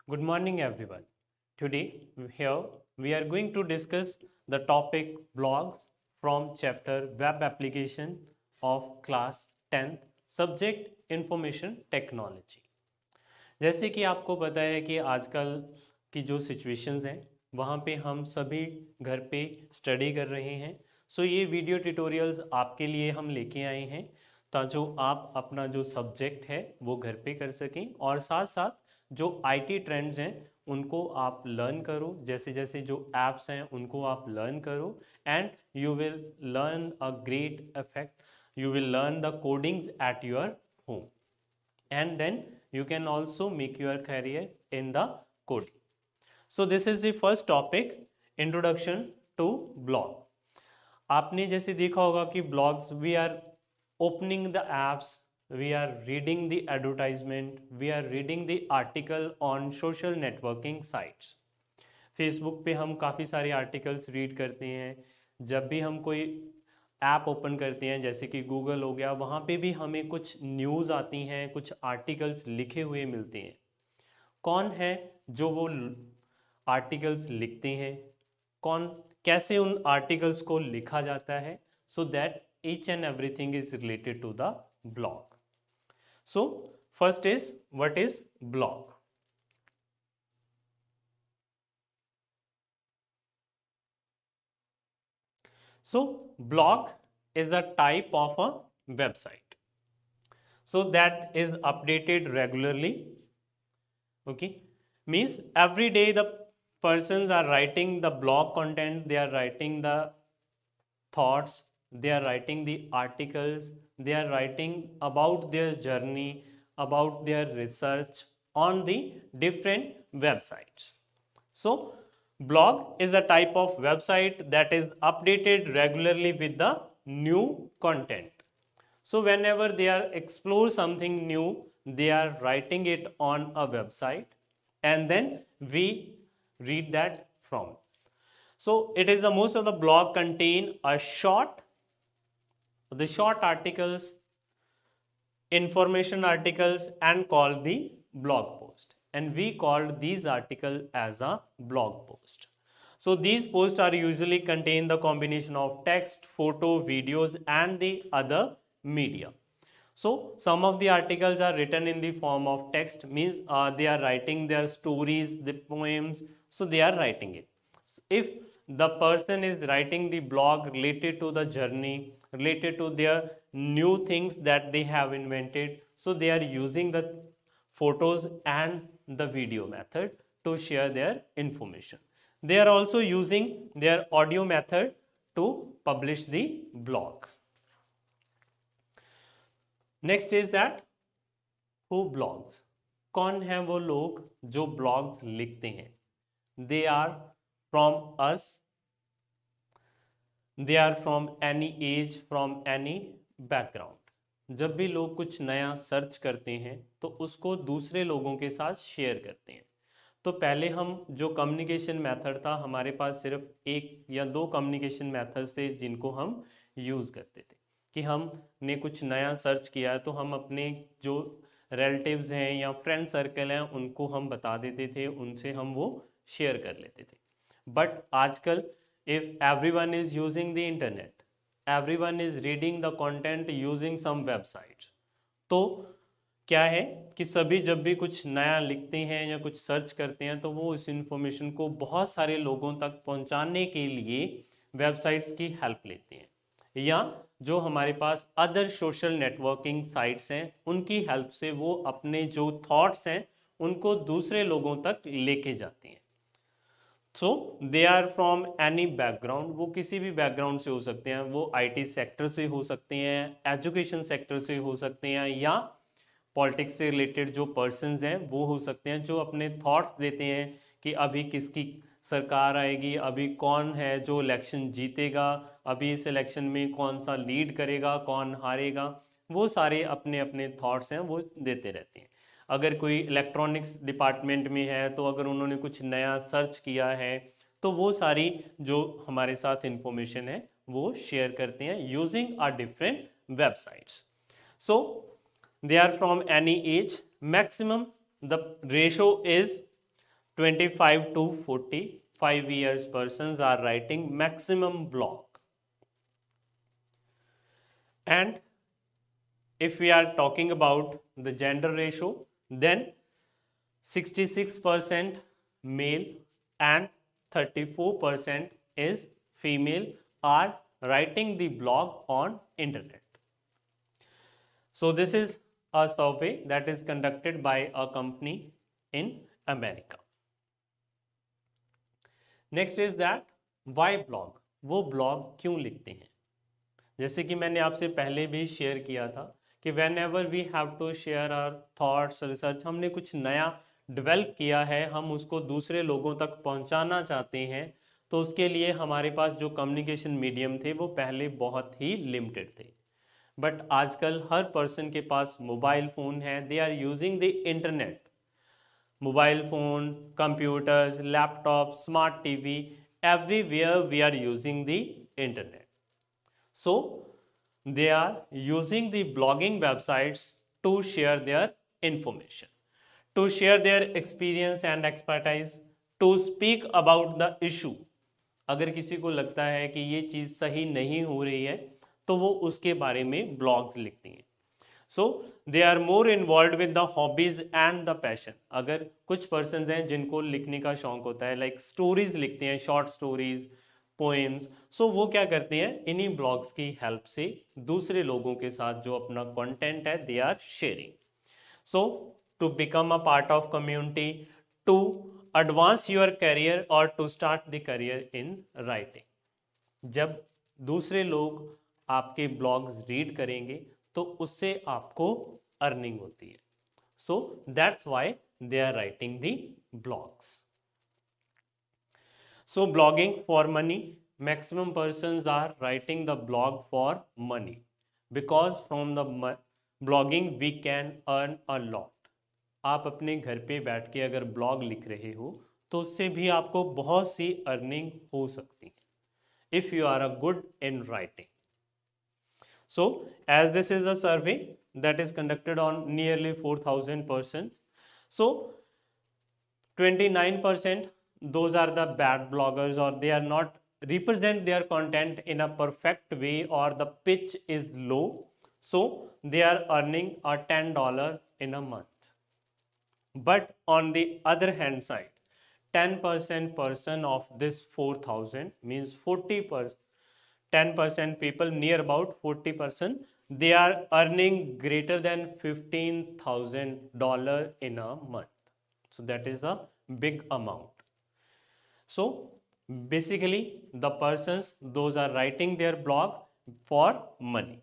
Good morning, everyone. Today, here we are going to discuss the topic blogs from chapter Web Application of class 10th, subject Information Technology. जैसे कि आपको पता है कि आजकल की जो सिचुएशंस हैं वहाँ पे हम सभी घर पे स्टडी कर रहे हैं। सो ये वीडियो ट्यूटोरियल्स आपके लिए हम लेके आए हैं ताकि जो आप अपना जो सब्जेक्ट है वो घर पे कर सकें और साथ साथ जो आईटी ट्रेंड्स हैं उनको आप लर्न करो, जैसे जैसे जो एप्स हैं उनको आप लर्न करो and you will learn a great effect, you will learn the codings at your home and then you can also make your career in the coding. So this is the first topic, introduction to blog. आपने जैसे देखा होगा कि blogs, we are opening the apps, we are reading the advertisement, we are reading the article on social networking sites. Facebook पे हम काफ़ी सारे articles read करते हैं। जब भी हम कोई ऐप ओपन करते हैं जैसे कि गूगल हो गया, वहाँ पे भी हमें कुछ न्यूज़ आती हैं, कुछ आर्टिकल्स लिखे हुए मिलते हैं। कौन है जो वो आर्टिकल्स लिखते हैं, कौन कैसे उन आर्टिकल्स को लिखा जाता है, so that each and everything is related to the blog. So first is what is blog. So blog is the type of a website. So that is updated regularly. Okay, means every day the persons are writing the blog content, they are writing the thoughts, they are writing the articles, they are writing about their journey, about their research on the different websites. So blog is a type of website that is updated regularly with the new content. So whenever they are explore something new, they are writing it on a website and then we read that from. So it is the most of the blog contain a short articles, information articles and called the blog post, and we called these article as a blog post. So these posts are usually contain the combination of text, photo, videos and the other media. So some of the articles are written in the form of text, means they are writing their stories, the poems, so they are writing it. If the person is writing the blog related to the journey, related to their new things that they have invented, so they are using the photos and the video method to share their information. They are also using their audio method to publish the blog. Next is that who blogs. कौन है वो लोग जो blogs लिखते हैं? They are from us, they are from any age, from any background. जब भी लोग कुछ नया सर्च करते हैं तो उसको दूसरे लोगों के साथ शेयर करते हैं. तो पहले हम जो कम्युनिकेशन मेथड था, हमारे पास सिर्फ एक या दो कम्युनिकेशन मेथड थे जिनको हम यूज़ करते थे कि हमने कुछ नया सर्च किया है तो हम अपने जो रिलेटिव्स हैं या फ्रेंड सर्कल हैं उनको हम बता देते थे, उनसे हम वो शेयर कर लेते थे. बट आजकल if everyone is using the internet, everyone is reading the content using some websites, तो क्या है कि सभी जब भी कुछ नया लिखते हैं या कुछ सर्च करते हैं तो वो इस इंफॉर्मेशन को बहुत सारे लोगों तक पहुंचाने के लिए वेबसाइट्स की हेल्प लेते हैं, या जो हमारे पास अदर सोशल नेटवर्किंग साइट्स हैं उनकी हेल्प से वो अपने जो थॉट्स हैं उनको दूसरे लोगों तक लेके जाते हैं. So they are from any background, वो किसी भी बैकग्राउंड से हो सकते हैं, वो आईटी सेक्टर से हो सकते हैं, एजुकेशन सेक्टर से हो सकते हैं, या पॉलिटिक्स से रिलेटेड जो पर्सन्स हैं वो हो सकते हैं, जो अपने थॉट्स देते हैं कि अभी किसकी सरकार आएगी, अभी कौन है जो इलेक्शन जीतेगा, अभी इस इलेक्शन में कौन सा लीड करेगा, कौन हारेगा, वो सारे अपने अपने थॉट्स हैं वो देते रहते हैं. अगर कोई इलेक्ट्रॉनिक्स डिपार्टमेंट में है तो अगर उन्होंने कुछ नया सर्च किया है तो वो सारी जो हमारे साथ इंफॉर्मेशन है वो शेयर करते हैं using a different websites. So they are from any age. Maximum the ratio is 25 to 45 years persons are writing maximum blog. And if we are talking about the gender ratio, then 66% male and 34% is female are writing the blog on internet. So this is a survey that is conducted by a company in America. Next is that why blog, वो blog क्यों लिखते हैं? जैसे कि मैंने आपसे पहले भी शेयर किया था कि whenever we have to share our thoughts research, हमने कुछ नया डेवलप किया है, हम उसको दूसरे लोगों तक पहुंचाना चाहते हैं, तो उसके लिए हमारे पास जो कम्युनिकेशन मीडियम थे वो पहले बहुत ही लिमिटेड थे. बट आजकल हर पर्सन के पास मोबाइल फ़ोन है, they are using the internet. Mobile phone, computers, laptop, smart TV, everywhere we are using the internet. So they are using the blogging websites to share their information, to share their experience and expertise, to speak about the issue. अगर किसी को लगता है कि ये चीज़ सही नहीं हो रही है तो वो उसके बारे में ब्लॉग्स लिखती हैं. So they are more involve with the hobbies and the passion. अगर कुछ पर्सन हैं जिनको लिखने का शौक होता है, लाइक स्टोरीज लिखते हैं, शॉर्ट स्टोरीज, पोएम्स, सो वो क्या करते हैं, इन्हीं ब्लॉग्स की हेल्प से दूसरे लोगों के साथ जो अपना कंटेंट है they are sharing. So to become a part of community, to advance your career और to start the career in writing. जब दूसरे लोग आपके ब्लॉग्स रीड करेंगे तो उससे आपको अर्निंग होती है. So that's why they are writing the blogs. So blogging for money, maximum persons are writing the blog for money because from the blogging we can earn a lot. आप अपने घर पे बैठ के अगर ब्लॉग लिख रहे हो तो उससे भी आपको बहुत सी अर्निंग हो सकती है if you are a good in writing. So as this is a survey that is conducted on nearly 4,000 persons, so 29% those are the bad bloggers or they are not represent their content in a perfect way or the pitch is low, so they are earning a $10 in a month. But on the other hand side, 10% person of this 4,000 means 40%, 10% people, near about 40%, they are earning greater than $15,000 in a month. So that is a big amount. So basically the persons, those are writing their blog for money.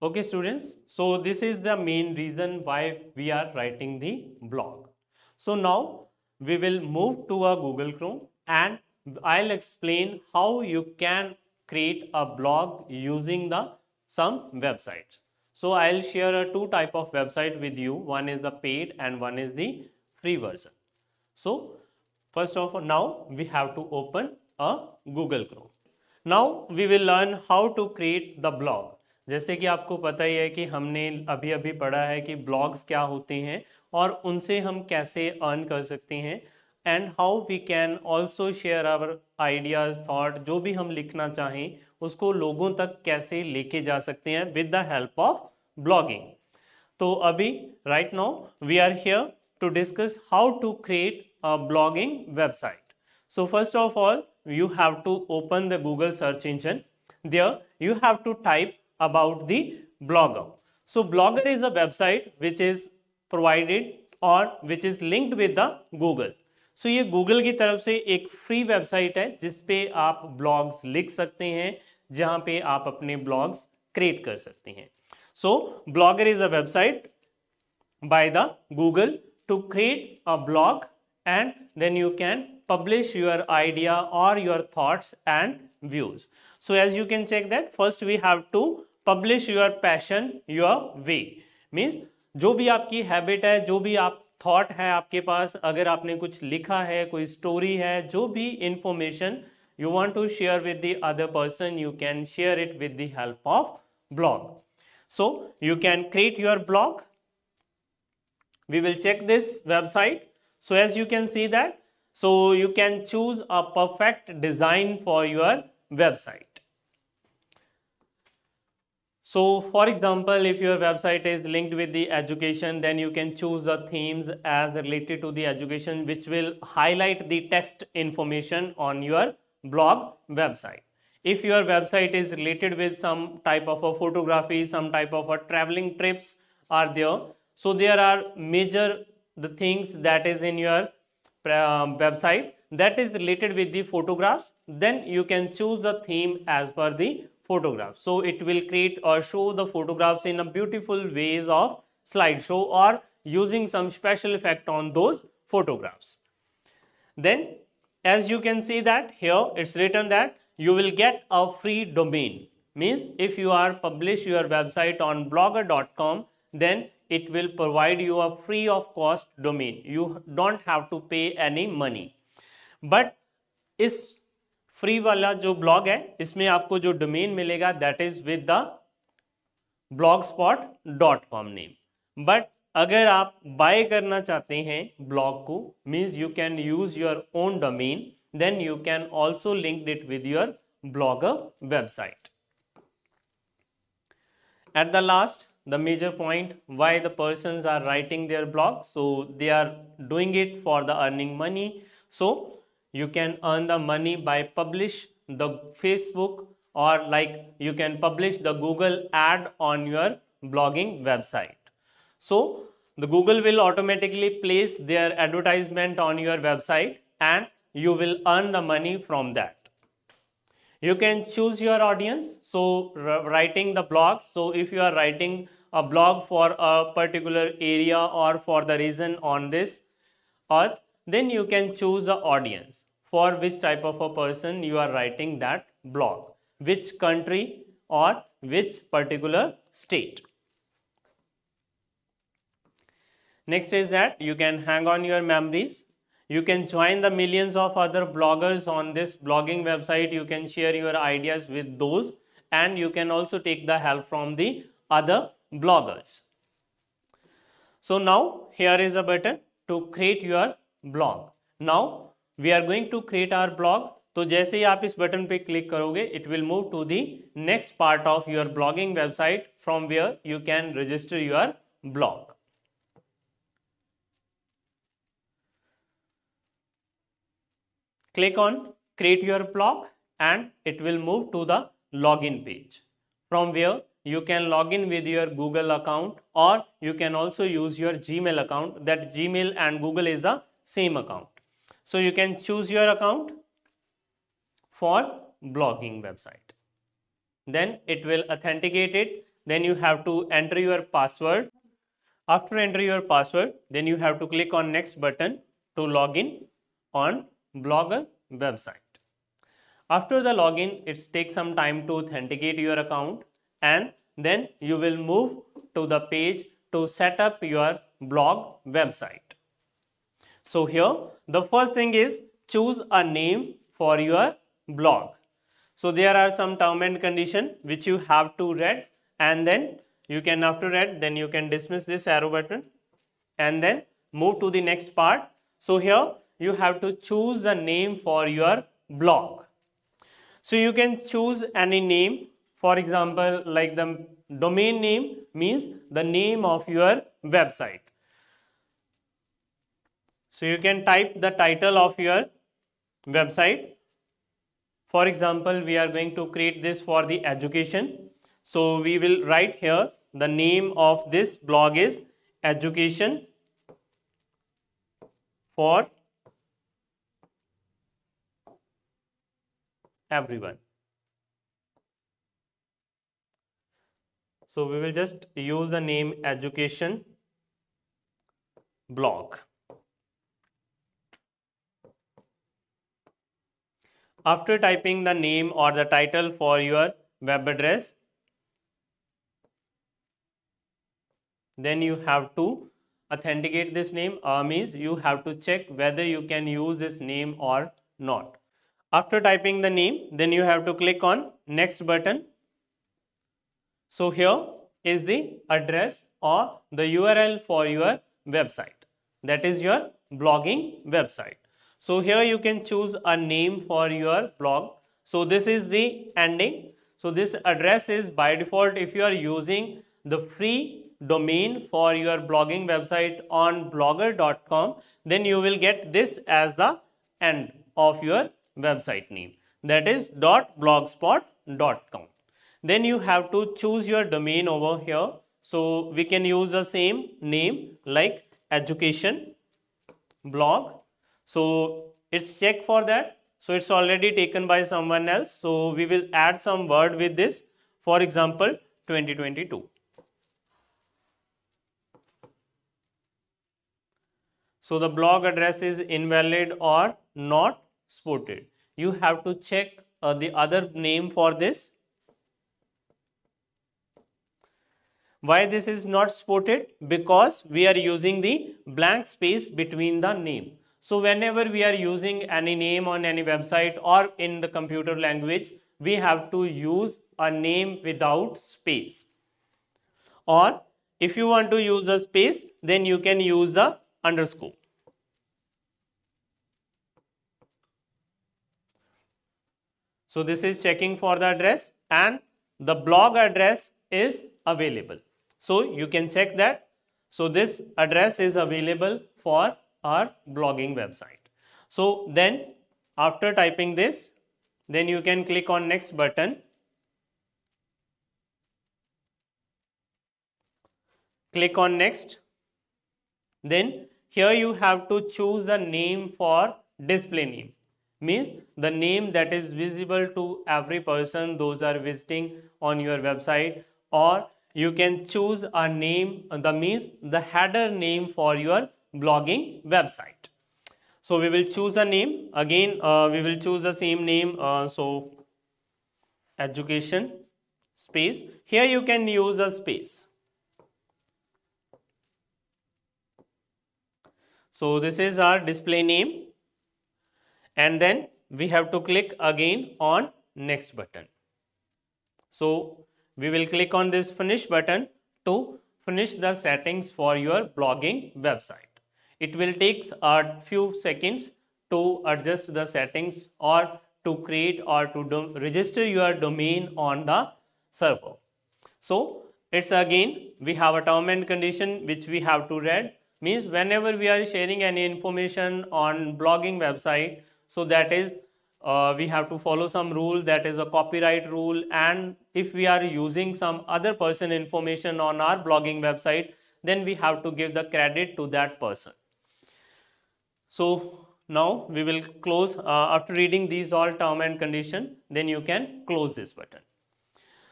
Okay students, so this is the main reason why we are writing the blog. So now we will move to a Google Chrome and I'll explain how you can create a blog using the some websites. So I'll share two type of website with you. One is the paid and one is the free version. So first of all, now we have to open a Google Chrome. Now we will learn how to create the blog. जैसे कि आपको पता ही है कि हमने अभी अभी पढ़ा है कि ब्लॉग्स क्या होते हैं और उनसे हम कैसे अर्न कर सकते हैं and how we can also share our ideas, thought, जो भी हम लिखना चाहें उसको लोगों तक कैसे लेके जा सकते हैं with the help of blogging. तो अभी right now we are here to discuss how to create a blogging website. So first of all, you have to open the Google search engine. There you have to type about the Blogger. So Blogger is a website which is provided or which is linked with the Google. So ये Google की तरफ से एक free website है जिस पे आप blogs लिख सकते हैं, जहाँ पे आप अपने blogs create कर सकते हैं. So Blogger is a website by the Google to create a blog and then you can publish your idea or your thoughts and views. So as you can check that first we have to publish your passion your way, means जो भी आपकी habit है, जो भी आप thought है आपके पास, अगर आपने कुछ लिखा है, कोई स्टोरी है, जो भी information you want to share with the other person, you can share it with the help of blog. So you can create your blog. We will check this website. So as you can see that So you can choose a perfect design for your website. So for example, if your website is linked with the education, then you can choose the themes as related to the education, which will highlight the text information on your blog website. If your website is related with some type of a photography, some type of a traveling trips are there, so there are major the things that is in your website that is related with the photographs, then you can choose the theme as per the photograph. So it will create or show the photographs in a beautiful ways of slideshow or using some special effect on those photographs. Then as you can see that here it's written that you will get a free domain, means if you are publish your website on blogger.com, then it will provide you a free of cost domain. You don't have to pay any money. But इस free वाला जो blog है इसमें आपको जो domain मिलेगा that is with the blogspot.com name. But अगर आप बाय करना चाहते हैं ब्लॉग को, means you can use your own domain, then you can also link it with your blogger website. At the last, the major point why the persons are writing their blog, so they are doing it for the earning money. So you can earn the money by publish the Facebook, or like you can publish the Google ad on your blogging website. So the Google will automatically place their advertisement on your website and you will earn the money from that. You can choose your audience, so writing the blog, so if you are writing a blog for a particular area or for the region on this earth, then you can choose the audience for which type of a person you are writing that blog, which country or which particular state. Next is that you can hang on your memories. You can join the millions of other bloggers on this blogging website. You can share your ideas with those, and you can also take the help from the other bloggers. So now here is a button to create your blog. Now we are going to create our blog. तो जैसे ही आप इस button पे click करोगे, it will move to the next part of your blogging website from where you can register your blog. Click on create your blog and it will move to the login page, from where you can log in with your Google account, or you can also use your Gmail account. That Gmail and Google is the same account. So you can choose your account for blogging website. Then it will authenticate it. Then you have to enter your password. After enter your password, then you have to click on next button to log in on blogger website. After the login, it takes some time to authenticate your account, and then you will move to the page to set up your blog website. So here the first thing is choose a name for your blog. So there are some term and condition which you have to read, and then you can, after read, then you can dismiss this arrow button and then move to the next part. So here you have to choose the name for your blog. So you can choose any name, for example, like the domain name means the name of your website. So you can type the title of your website. For example, we are going to create this for the education. So we will write here the name of this blog is education for everyone. So we will just use the name education blog. After typing the name or the title for your web address, then you have to authenticate this name, means you have to check whether you can use this name or not. After typing the name, then you have to click on next button. So here is the address or the URL for your website, that is your blogging website. So here you can choose a name for your blog. So this is the ending. So this address is by default. If you are using the free domain for your blogging website on blogger.com, then you will get this as the end of your website name, that is .blogspot.com. Then you have to choose your domain over here. So we can use the same name like education blog. So it's check for that. So it's already taken by someone else, so we will add some word with this. For example, 2022. So the blog address is invalid or not supported. You have to check the other name for this. Why this is not supported? Because we are using the blank space between the name. So whenever we are using any name on any website or in the computer language, we have to use a name without space. Or if you want to use a space, then you can use the underscore. So this is checking for the address and the blog address is available. So you can check that. So this address is available for our blogging website. So then after typing this, then you can click on next button. Click on next. Then here you have to choose the name for display name. Means the name that is visible to every person those are visiting on your website, or you can choose a name, the means the header name for your blogging website. So we will choose a name again. We will choose the same name. So education space. Here you can use a space. So this is our display name, and then we have to click again on next button. So we will click on this finish button to finish the settings for your blogging website. It will take a few seconds to adjust the settings or to create or to register your domain on the server. So it's again we have a term and condition which we have to read. Means whenever we are sharing any information on blogging website, so that is we have to follow some rule, that is a copyright rule. And if we are using some other person information on our blogging website, then we have to give the credit to that person. So now we will close. After reading these all term and condition, then you can close this button.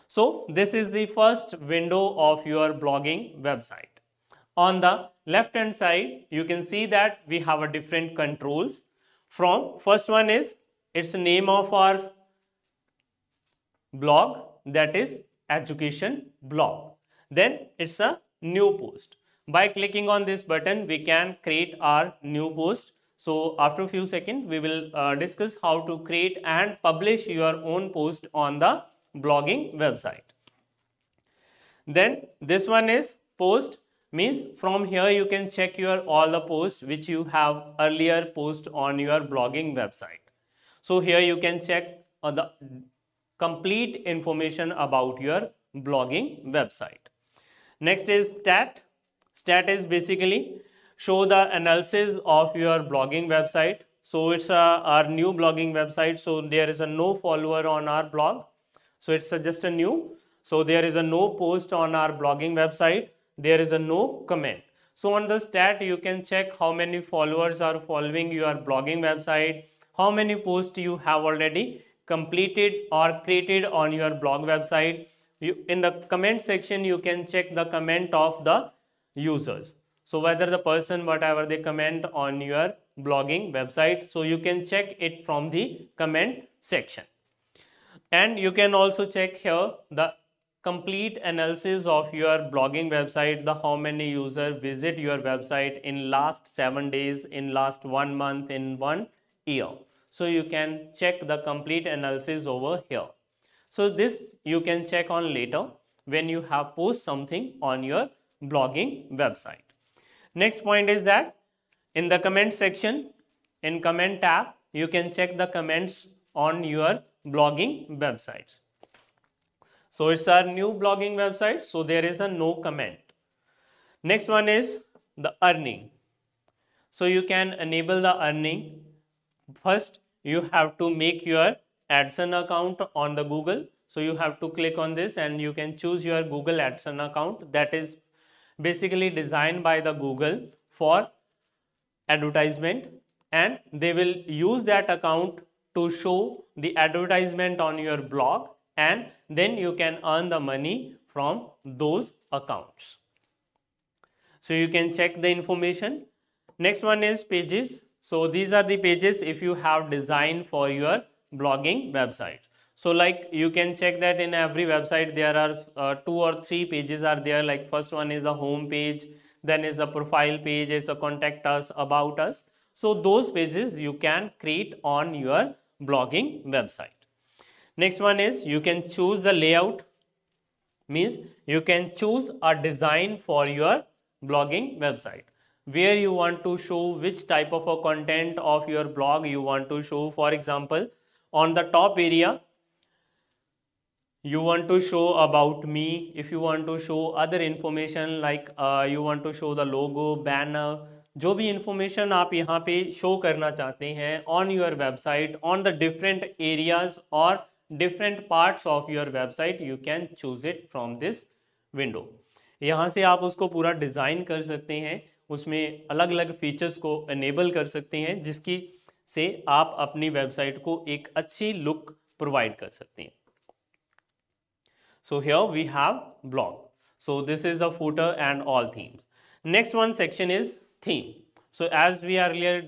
So this is the first window of your blogging website. On the left hand side, you can see that we have a different controls. From first one is it's the name of our blog, that is education blog. Then it's a new post. By clicking on this button, we can create our new post. So after a few seconds, we will discuss how to create and publish your own post on the blogging website. Then this one is post, means from here you can check your all the posts which you have earlier post on your blogging website. So here you can check the complete information about your blogging website. Next is stat. Stat is basically show the analysis of your blogging website. So it's our new blogging website. So there is a no follower on our blog. So it's just a new. So there is a no post on our blogging website. There is a no comment. So on the stat, you can check how many followers are following your blogging website, how many posts you have already completed or created on your blog website. In the comment section, you can check the comment of the users. So whether the person, whatever they comment on your blogging website, so you can check it from the comment section. And you can also check here the complete analysis of your blogging website, the how many users visit your website in last 7 days, in last 1 month, in 1 year. So you can check the complete analysis over here. So this you can check on later when you have post something on your blogging website. Next point is that in the comment section, in comment tab, you can check the comments on your blogging websites. So it's our new blogging website, so there is a no comment. Next one is the earning. So you can enable the earning. First, you have to make your AdSense account on the Google. So you have to click on this and you can choose your Google AdSense account that is basically designed by the Google for advertisement, and they will use that account to show the advertisement on your blog, and then you can earn the money from those accounts. So you can check the information. Next one is pages. So these are the pages if you have designed for your blogging website. So like you can check that in every website there are 2 or 3 pages are there. Like first one is a home page, then is a profile page, it's a contact us, about us. So those pages you can create on your blogging website. Next one is you can choose the layout, means you can choose a design for your blogging website where you want to show which type of a content of your blog you want to show. For example, on the top area you want to show about me. If you want to show other information like you want to show the logo, banner, जो भी information आप यहाँ पे show करना चाहते हैं on your website, on the different areas or different parts of your website, you can choose it from this window. यहाँ से आप उसको पूरा डिज़ाइन कर सकते हैं, उसमें अलग अलग फीचर्स को enable कर सकते हैं जिसकी से आप अपनी वेबसाइट को एक अच्छी लुक प्रोवाइड कर सकते हैं. So here we have blog. So this is the footer and all themes. Next one section is theme. So as we earlier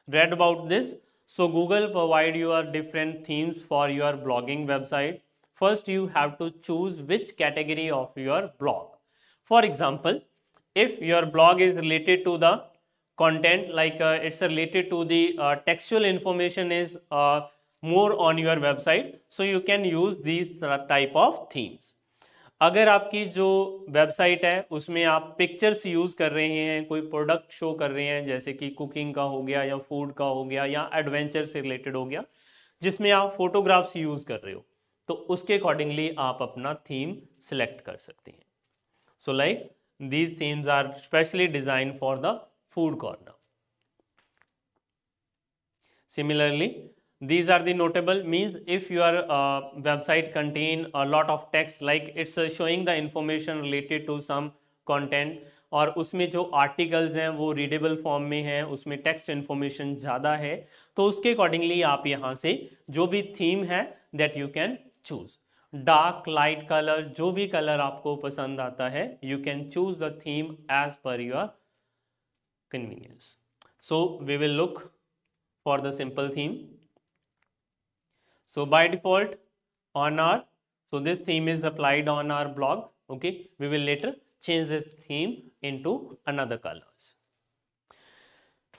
read about this, so Google provide you different themes for your blogging website. First you have to choose which category of your blog. For example, if your blog is related to the content, like it's related to the textual information is more on your website, so you can use these type of themes. अगर आपकी जो website है उसमें आप pictures use कर रहे हैं, कोई प्रोडक्ट शो कर रहे हैं जैसे कि कुकिंग का हो गया या फूड का हो गया या एडवेंचर से रिलेटेड हो गया जिसमें आप फोटोग्राफ्स यूज़ कर रहे हो, तो उसके अकॉर्डिंगली आप अपना थीम सिलेक्ट कर सकते हैं. So like these themes are specially designed for the food corner. Similarly, these are the notable, means if your website contain a lot of text, like it's showing the information related to some content और उसमें जो articles हैं वो readable form में हैं, उसमें text information ज़्यादा है, तो उसके अकॉर्डिंगली आप यहाँ से जो भी थीम है that you can choose. Dark, light colour, जो भी कलर आपको पसंद आता है, you can choose the theme as per your convenience. So we will look for the simple theme. So by default on our, so this theme is applied on our blog. Okay, we will later change this theme into another colors.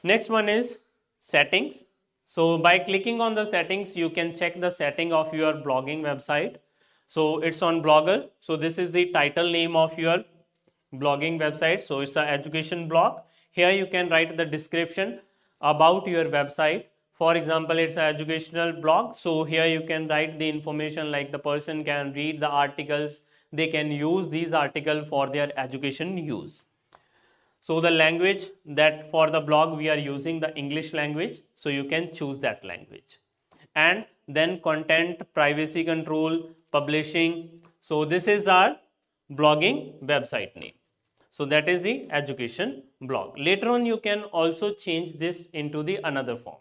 Next one is settings. So by clicking on the settings, you can check the setting of your blogging website. So it's on Blogger. So this is the title name of your blogging website. So it's an education blog. Here you can write the description about your website. For example, it's an educational blog. So here you can write the information like the person can read the articles. They can use these articles for their education use. So the language that for the blog we are using the English language. So you can choose that language. And then content, privacy control, publishing. So this is our blogging website name. So that is the education blog. Later on you can also change this into the another form.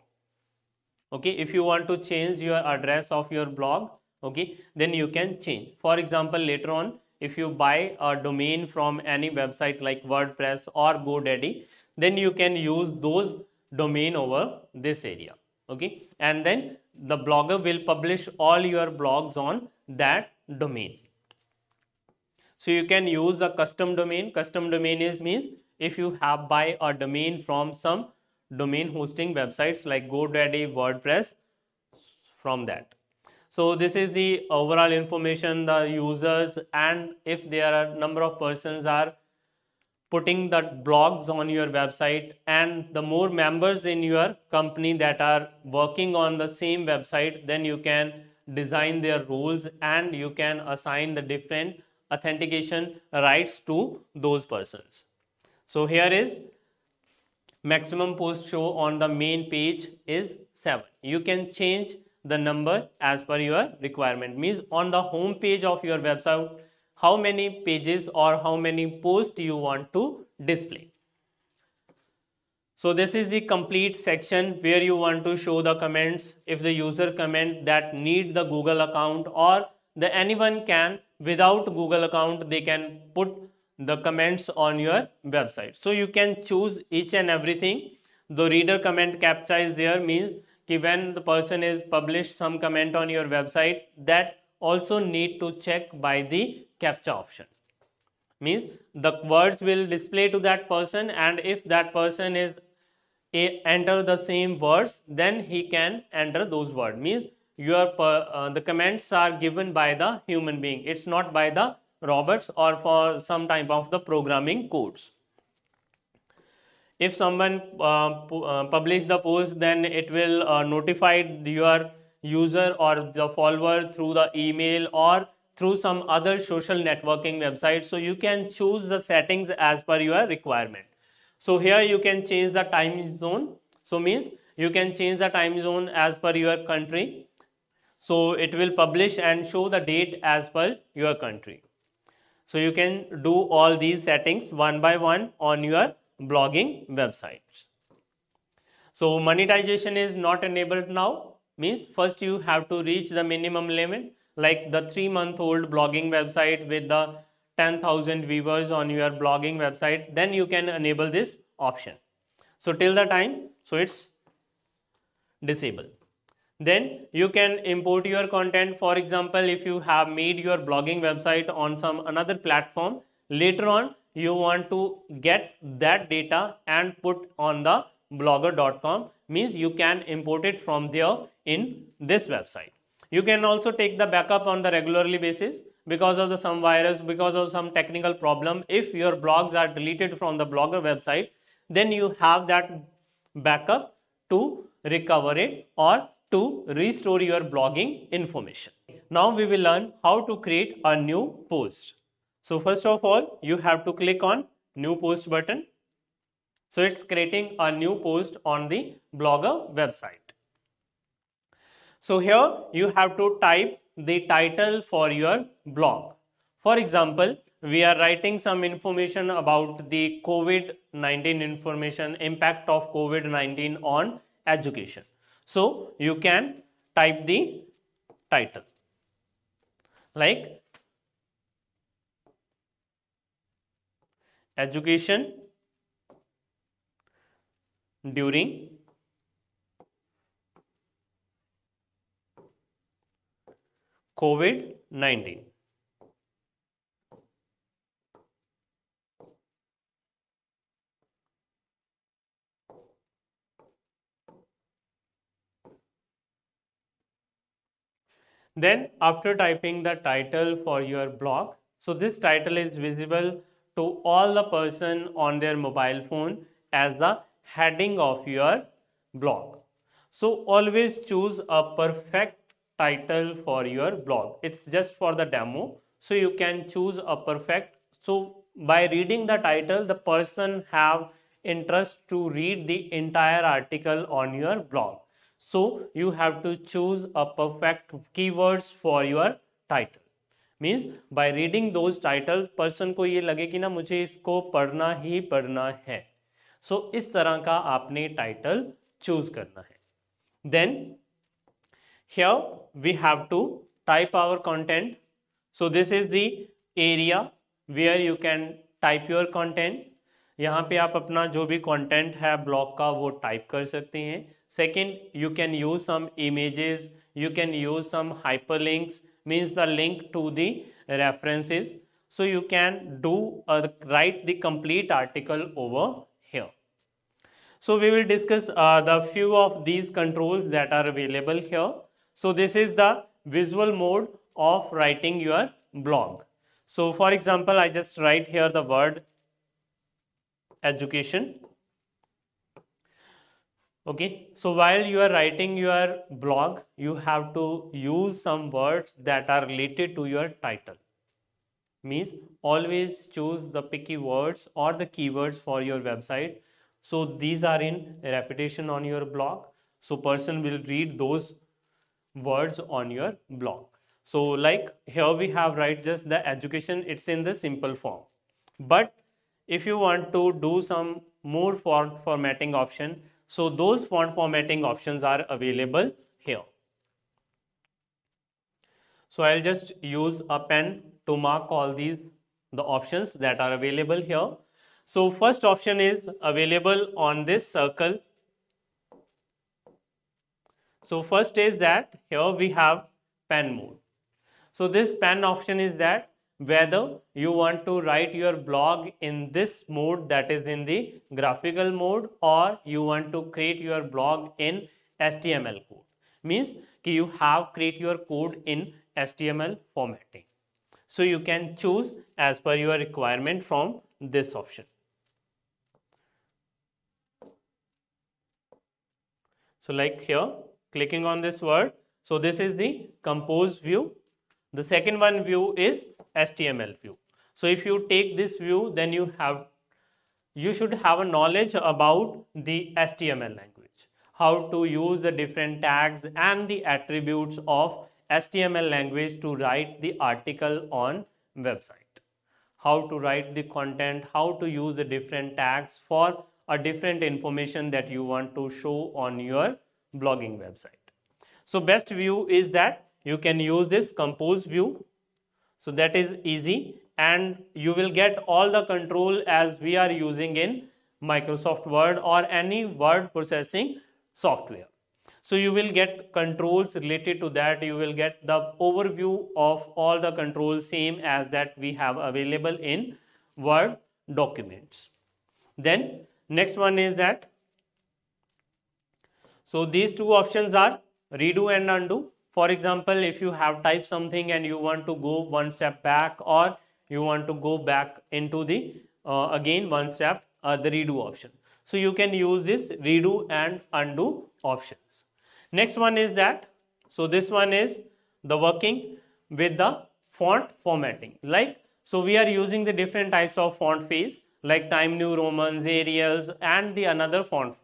Okay, if you want to change your address of your blog, okay, then you can change. For example, later on if you buy a domain from any website like WordPress or GoDaddy, then you can use those domain over this area. Okay, and then the blogger will publish all your blogs on that domain. So you can use a custom domain. Custom domain is means if you have buy a domain from some domain hosting websites like GoDaddy, WordPress, from that. So this is the overall information, the users, and if there are number of persons are putting the blogs on your website, and the more members in your company that are working on the same website, then you can design their rules and you can assign the different authentication rights to those persons. So here is maximum post show on the main page is 7. You can change the number as per your requirement. Means on the home page of your website, how many pages or how many posts you want to display. So this is the complete section where you want to show the comments. If the user comment that need the Google account, or the anyone can without Google account, they can put the comments on your website. So you can choose each and everything. The reader comment captcha is there, means कि when the person is published some comment on your website, that also need to check by the captcha option. Means the words will display to that person, and if that person is enter the same words, then he can enter those words. Means the comments are given by the human being, it's not by the robots or for some type of the programming codes. If someone publish the post, then it will notify your user or the follower through the email or through some other social networking website. So you can choose the settings as per your requirement. So here you can change the time zone. So means you can change the time zone as per your country. So it will publish and show the date as per your country. So you can do all these settings one by one on your blogging websites. So monetization is not enabled now, means first you have to reach the minimum limit, like the 3-month-old blogging website with the 10,000 viewers on your blogging website, then you can enable this option. So till the time, so it's disabled. Then you can import your content. For example, if you have made your blogging website on some another platform, later on you want to get that data and put on the blogger.com, means you can import it from there in this website. You can also take the backup on the regularly basis because of the some virus, because of some technical problem. If your blogs are deleted from the blogger website, then you have that backup to recover it or to restore your blogging information. Now we will learn how to create a new post. So first of all, you have to click on new post button. So it's creating a new post on the blogger website. So here you have to type the title for your blog. For example, we are writing some information about the COVID-19 information, impact of COVID-19 on education. So you can type the title like education during COVID-19. Then after typing the title for your blog, so this title is visible to all the person on their mobile phone as the heading of your blog. So always choose a perfect title for your blog. It's just for the demo. So you can choose a perfect. So by reading the title, the person have interest to read the entire article on your blog. So you have to choose a perfect keywords for your title. Means by reading those titles, person को ये लगे कि ना मुझे इसको पढ़ना ही पढ़ना है. So इस तरह का आपने टाइटल चूज करना है. Then here we have to type our content. So this is the area where you can type your content. यहाँ पे आप अपना जो भी कंटेंट है ब्लॉग का वो टाइप कर सकते हैं. Second, you can use some images, you can use some hyperlinks, means the link to the references. So you can do write the complete article over here. So we will discuss the few of these controls that are available here. So this is the visual mode of writing your blog. So for example, I just write here the word education. Okay, so while you are writing your blog, you have to use some words that are related to your title. Means always choose the picky words or the keywords for your website. So these are in repetition on your blog. So person will read those words on your blog. So like here we have write just the education, it's in the simple form. But if you want to do some more font formatting option, so those font formatting options are available here. So I'll just use a pen to mark all these the options that are available here. So first option is available on this circle. So first is that here we have pen mode. So this pen option is that whether you want to write your blog in this mode, that is in the graphical mode, or you want to create your blog in HTML code. Means you have create your code in HTML formatting. So you can choose as per your requirement from this option. So like here, clicking on this word, so this is the compose view. The second one view is HTML view. So if you take this view, then you should have a knowledge about the HTML language, how to use the different tags and the attributes of HTML language to write the article on website, how to write the content, how to use the different tags for a different information that you want to show on your blogging website. So best view is that you can use this compose view. So that is easy and you will get all the control as we are using in Microsoft Word or any word processing software. So you will get controls related to that. You will get the overview of all the controls same as that we have available in Word documents. Then next one is that, so these two options are redo and undo. For example, if you have typed something and you want to go one step back, or you want to go back into the again one step, the redo option. So you can use this redo and undo options. Next one is that, so this one is the working with the font formatting. Like, so we are using the different types of font face like Time New Romans, Arials, and the another font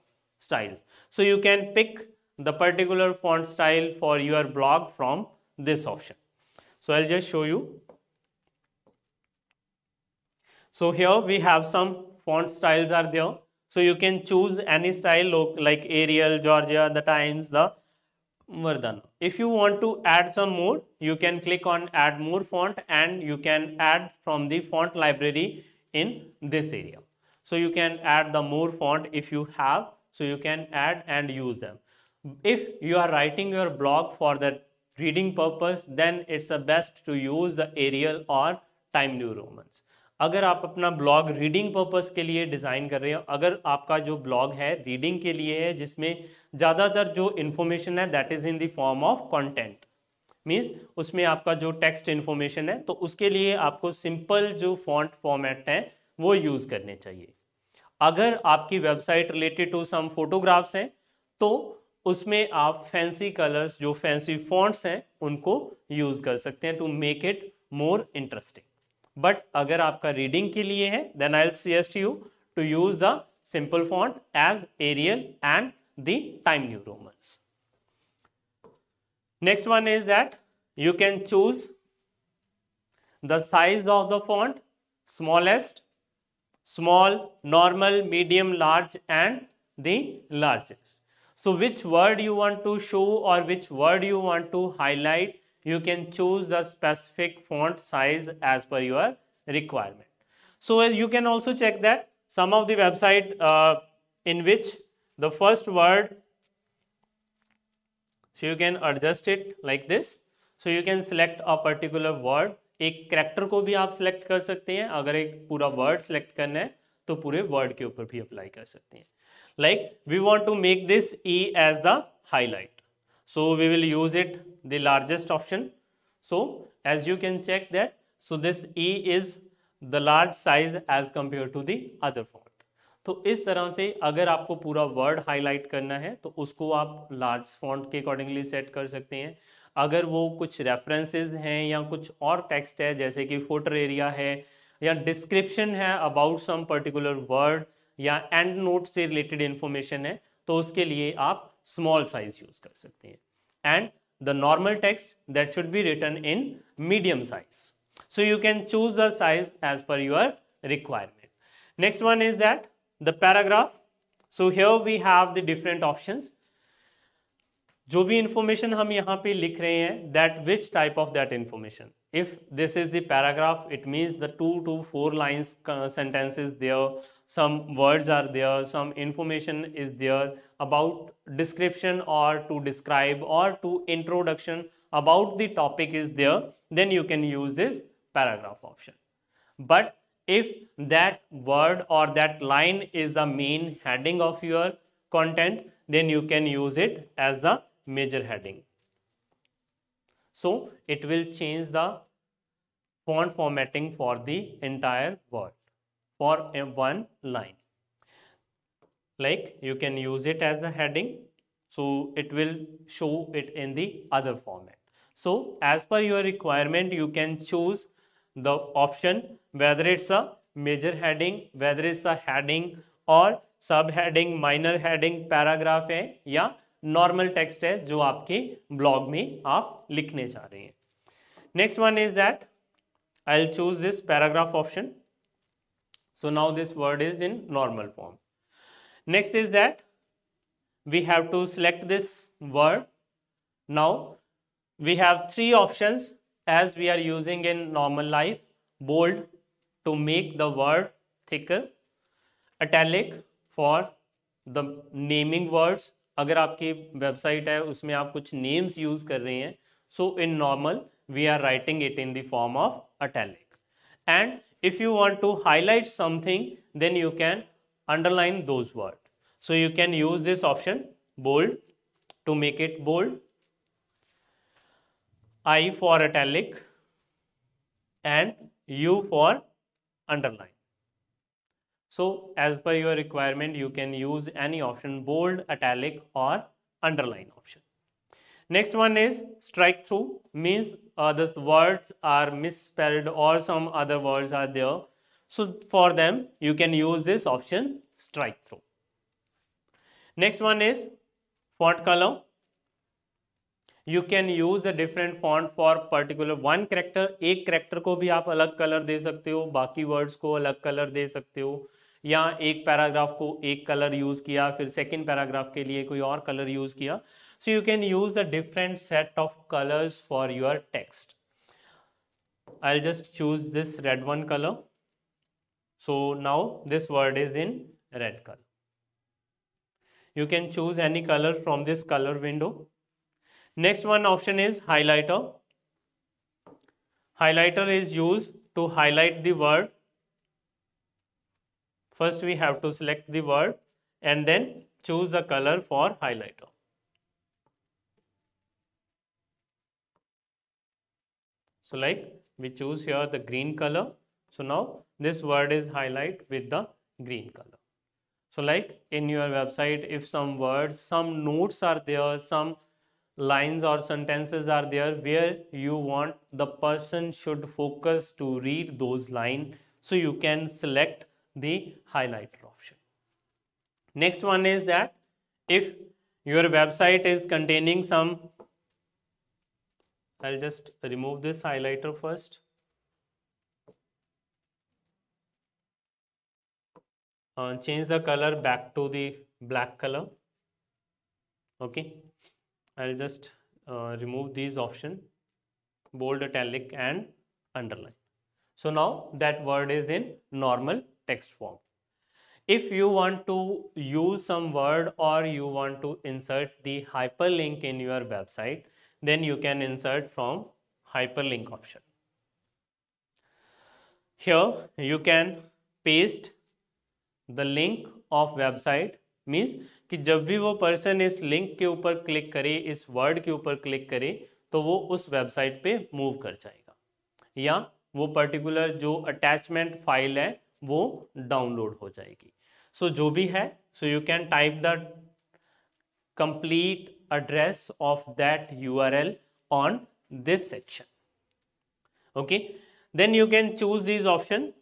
styles. So you can pick the particular font style for your blog from this option. So I'll just show you. So here we have some font styles are there. So you can choose any style like Arial, Georgia, the Times, the Vardhan. If you want to add some more, you can click on add more font and you can add from the font library in this area. So you can add the more font if you have, so you can add and use them. If you are writing your blog for the reading purpose, then it's the best to use the Arial or Time New Romans. अगर आप अपना blog reading purpose के लिए design कर रहे हो, अगर आपका जो ब्लॉग है रीडिंग के लिए है जिसमें ज़्यादातर जो इन्फॉर्मेशन है that is in the form of content, means उसमें आपका जो टेक्स्ट इन्फॉर्मेशन है, तो उसके लिए आपको सिंपल जो फॉन्ट फॉर्मेट है वो यूज़ करने चाहिए. अगर आपकी website related to some photographs हैं तो उसमें आप फैंसी कलर्स, जो फैंसी फॉन्ट्स हैं उनको यूज़ कर सकते हैं to make it more interesting. But अगर आपका रीडिंग के लिए है then I will suggest you to use the simple font as Arial and the Time New Romans. Next one is that you can choose the size of the font, smallest, small, normal, medium, large, and the largest. So which word you want to show or which word you want to highlight, you can choose the specific font size as per your requirement. So you can also check that some of the website in which the first word, so you can adjust it like this. So you can select a particular word. एक character को भी आप select कर सकते हैं. अगर एक पूरा वर्ड सिलेक्ट करना है तो पूरे वर्ड के ऊपर भी अप्लाई कर सकते हैं. Like we want to make this E as the highlight, so we will use it the largest option. So as you can check that, so this E is the large size as compared to the other font. तो इस तरह से अगर आपको पूरा word highlight करना है तो उसको आप लार्ज फॉन्ट के अकॉर्डिंगली सेट कर सकते हैं। अगर वो कुछ रेफरेंसेस हैं या कुछ और टेक्स्ट है जैसे कि फुटर एरिया है या डिस्क्रिप्शन है अबाउट सम पर्टिकुलर वर्ड या एंड नोट से रिलेटेड इंफॉर्मेशन है, तो उसके लिए आप स्मॉल साइज यूज कर सकते हैं। And the normal text that should be written in medium size, so you can choose the size as per your requirement. Next one is that the paragraph. So here we have the different options. जो भी information हम यहाँ पे लिख रहे हैं, that which type of that information, if this is the paragraph it means the 2 to 4 lines sentences there, some words are there, some information is there about description or to describe or to introduction about the topic is there, then you can use this paragraph option. But if that word or that line is the main heading of your content, then you can use it as the major heading. So it will change the font formatting for the entire word for one line. Like you can use it as a heading, so it will show it in the other format. So as per your requirement you can choose the option whether it's a major heading, whether it's a heading और सब heading, minor heading, paragraph है या normal text है जो आपके blog में आप लिखने चाह रहे हैं. Next one is that I will choose this paragraph option. So now this word is in normal form. Next is that we have to select this word. Now we have 3 options as we are using in normal life. Bold to make the word thicker, italic for the naming words. अगर आपकी website है उसमें आप कुछ names use कर रहे हैं, so in normal we are writing it in the form of italic. And if you want to highlight something, then you can underline those words. So you can use this option bold to make it bold, I for italic and U for underline. So as per your requirement you can use any option, bold, italic or underline option. Next one is strike through, means the words are misspelled or some other words are there, so for them you can use this option strike through. Next one is font color. You can use a different font for particular one character. एक character को भी आप अलग colour दे सकते हो, बाकी words को अलग कलर दे सकते हो, या एक पैराग्राफ को एक कलर यूज किया फिर सेकेंड पैराग्राफ के लिए कोई और कलर यूज किया. So you can use a different set of colors for your text. I'll just choose this red one color. So now this word is in red color. You can choose any color from this color window. Next one option is highlighter. Highlighter is used to highlight the word. First we have to select the word and then choose the color for highlighter. So like we choose here the green color. So now this word is highlight with the green color. So like in your website, if some words, some notes are there, some lines or sentences are there where you want the person should focus to read those lines, so you can select the highlighter option. Next one is that if your website is containing some, I'll just remove this highlighter first. Change the color back to the black color. Okay, I'll just remove these options, bold, italic and underline. So now that word is in normal text form. If you want to use some word or you want to insert the hyperlink in your website, then you can insert from hyperlink option. Here you can paste the link of website, means कि जब भी वो person इस link के ऊपर click करे, इस word के ऊपर क्लिक करे, तो वो उस वेबसाइट पे मूव कर जाएगा या वो पर्टिकुलर जो अटैचमेंट फाइल है वो डाउनलोड हो जाएगी. So जो भी है, so you can type the complete address of that URL on this section. Okay, then you can choose this option,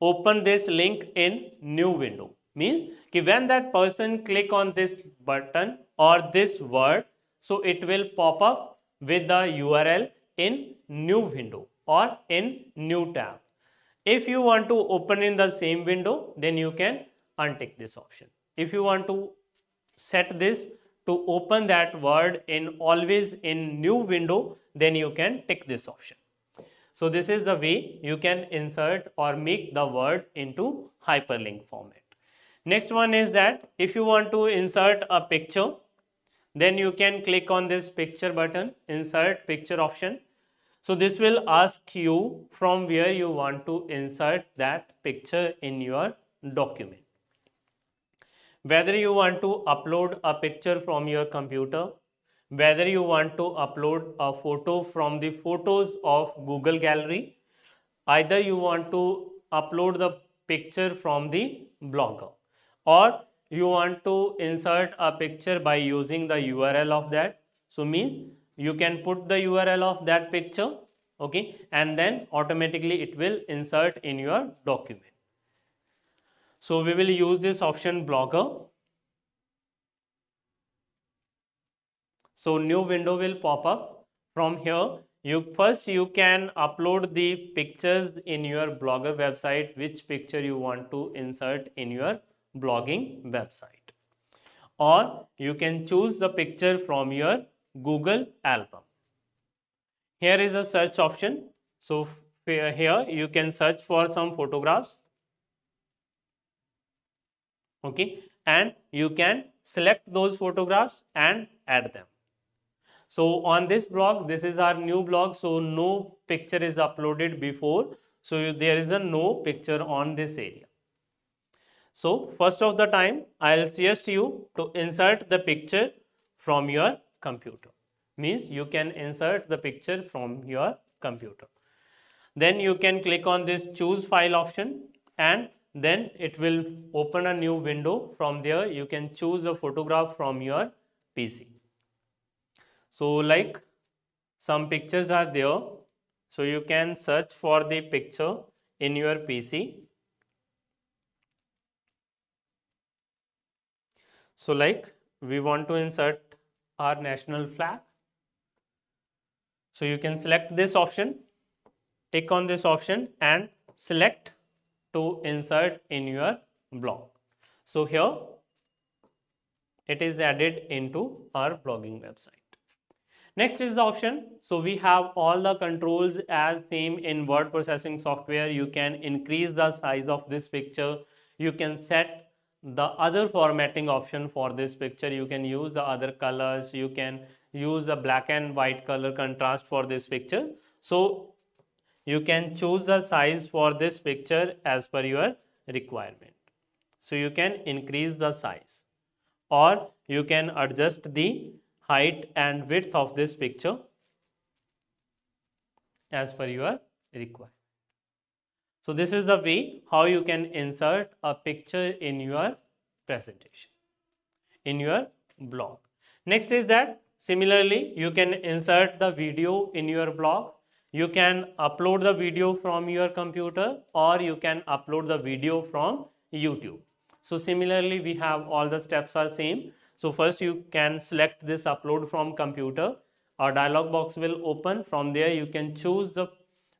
open this link in new window. Means कि when that person click on this button or this word, so it will pop up with the URL in new window or in new tab. If you want to open in the same window, then you can untick this option. If you want to set this to open that word in always in new window, then you can tick this option. So this is the way you can insert or make the word into hyperlink format. Next one is that if you want to insert a picture, then you can click on this picture button, insert picture option. So this will ask you from where you want to insert that picture in your document. Whether you want to upload a picture from your computer, whether you want to upload a photo from the photos of Google Gallery, either you want to upload the picture from the blogger, or you want to insert a picture by using the URL of that. So means you can put the URL of that picture, okay, and then automatically it will insert in your document. So we will use this option blogger. So new window will pop up. From here, you can upload the pictures in your blogger website, which picture you want to insert in your blogging website, or you can choose the picture from your Google album. Here is a search option. So here you can search for some photographs, okay, and you can select those photographs and add them. So on this blog, this is our new blog, so no picture is uploaded before, so there is a no picture on this area. So first of the time, I'll suggest you to insert the picture from your computer. Means you can insert the picture from your computer. Then you can click on this choose file option, and then it will open a new window. From there you can choose a photograph from your PC. So like some pictures are there, so you can search for the picture in your PC. So like we want to insert our national flag, so you can select this option, tick on this option and select to insert in your blog. So here it is added into our blogging website. Next is the option. So we have all the controls as same in word processing software. You can increase the size of this picture. You can set the other formatting option for this picture. You can use the other colors. You can use the black and white color contrast for this picture. So you can choose the size for this picture as per your requirement. So you can increase the size, or you can adjust the height and width of this picture as per your requirement. So this is the way how you can insert a picture in your presentation, in your blog. Next is that similarly you can insert the video in your blog. You can upload the video from your computer, or you can upload the video from YouTube. So similarly we have all the steps are same. So first you can select this upload from computer. A dialog box will open. From there you can choose the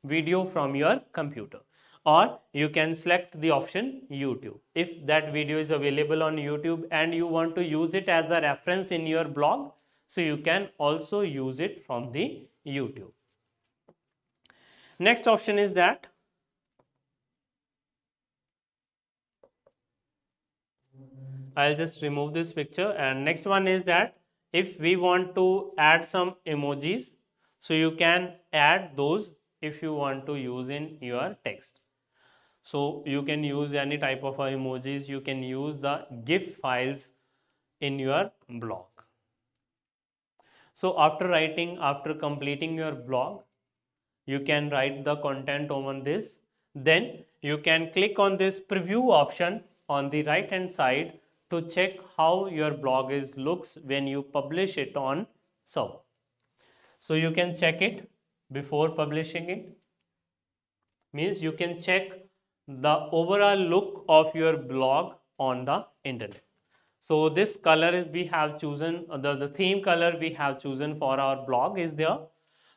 video from your computer, or you can select the option YouTube. If that video is available on YouTube and you want to use it as a reference in your blog, so you can also use it from the YouTube. Next option is that I'll just remove this picture, and next one is that if we want to add some emojis, so you can add those if you want to use in your text. So you can use any type of emojis. You can use the GIF files in your blog. So after completing your blog, you can write the content on this. Then you can click on this preview option on the right hand side to check how your blog is looks when you publish it on server. So you can check it before publishing it, means you can check the overall look of your blog on the internet. So this color is we have chosen, the theme color we have chosen for our blog is there.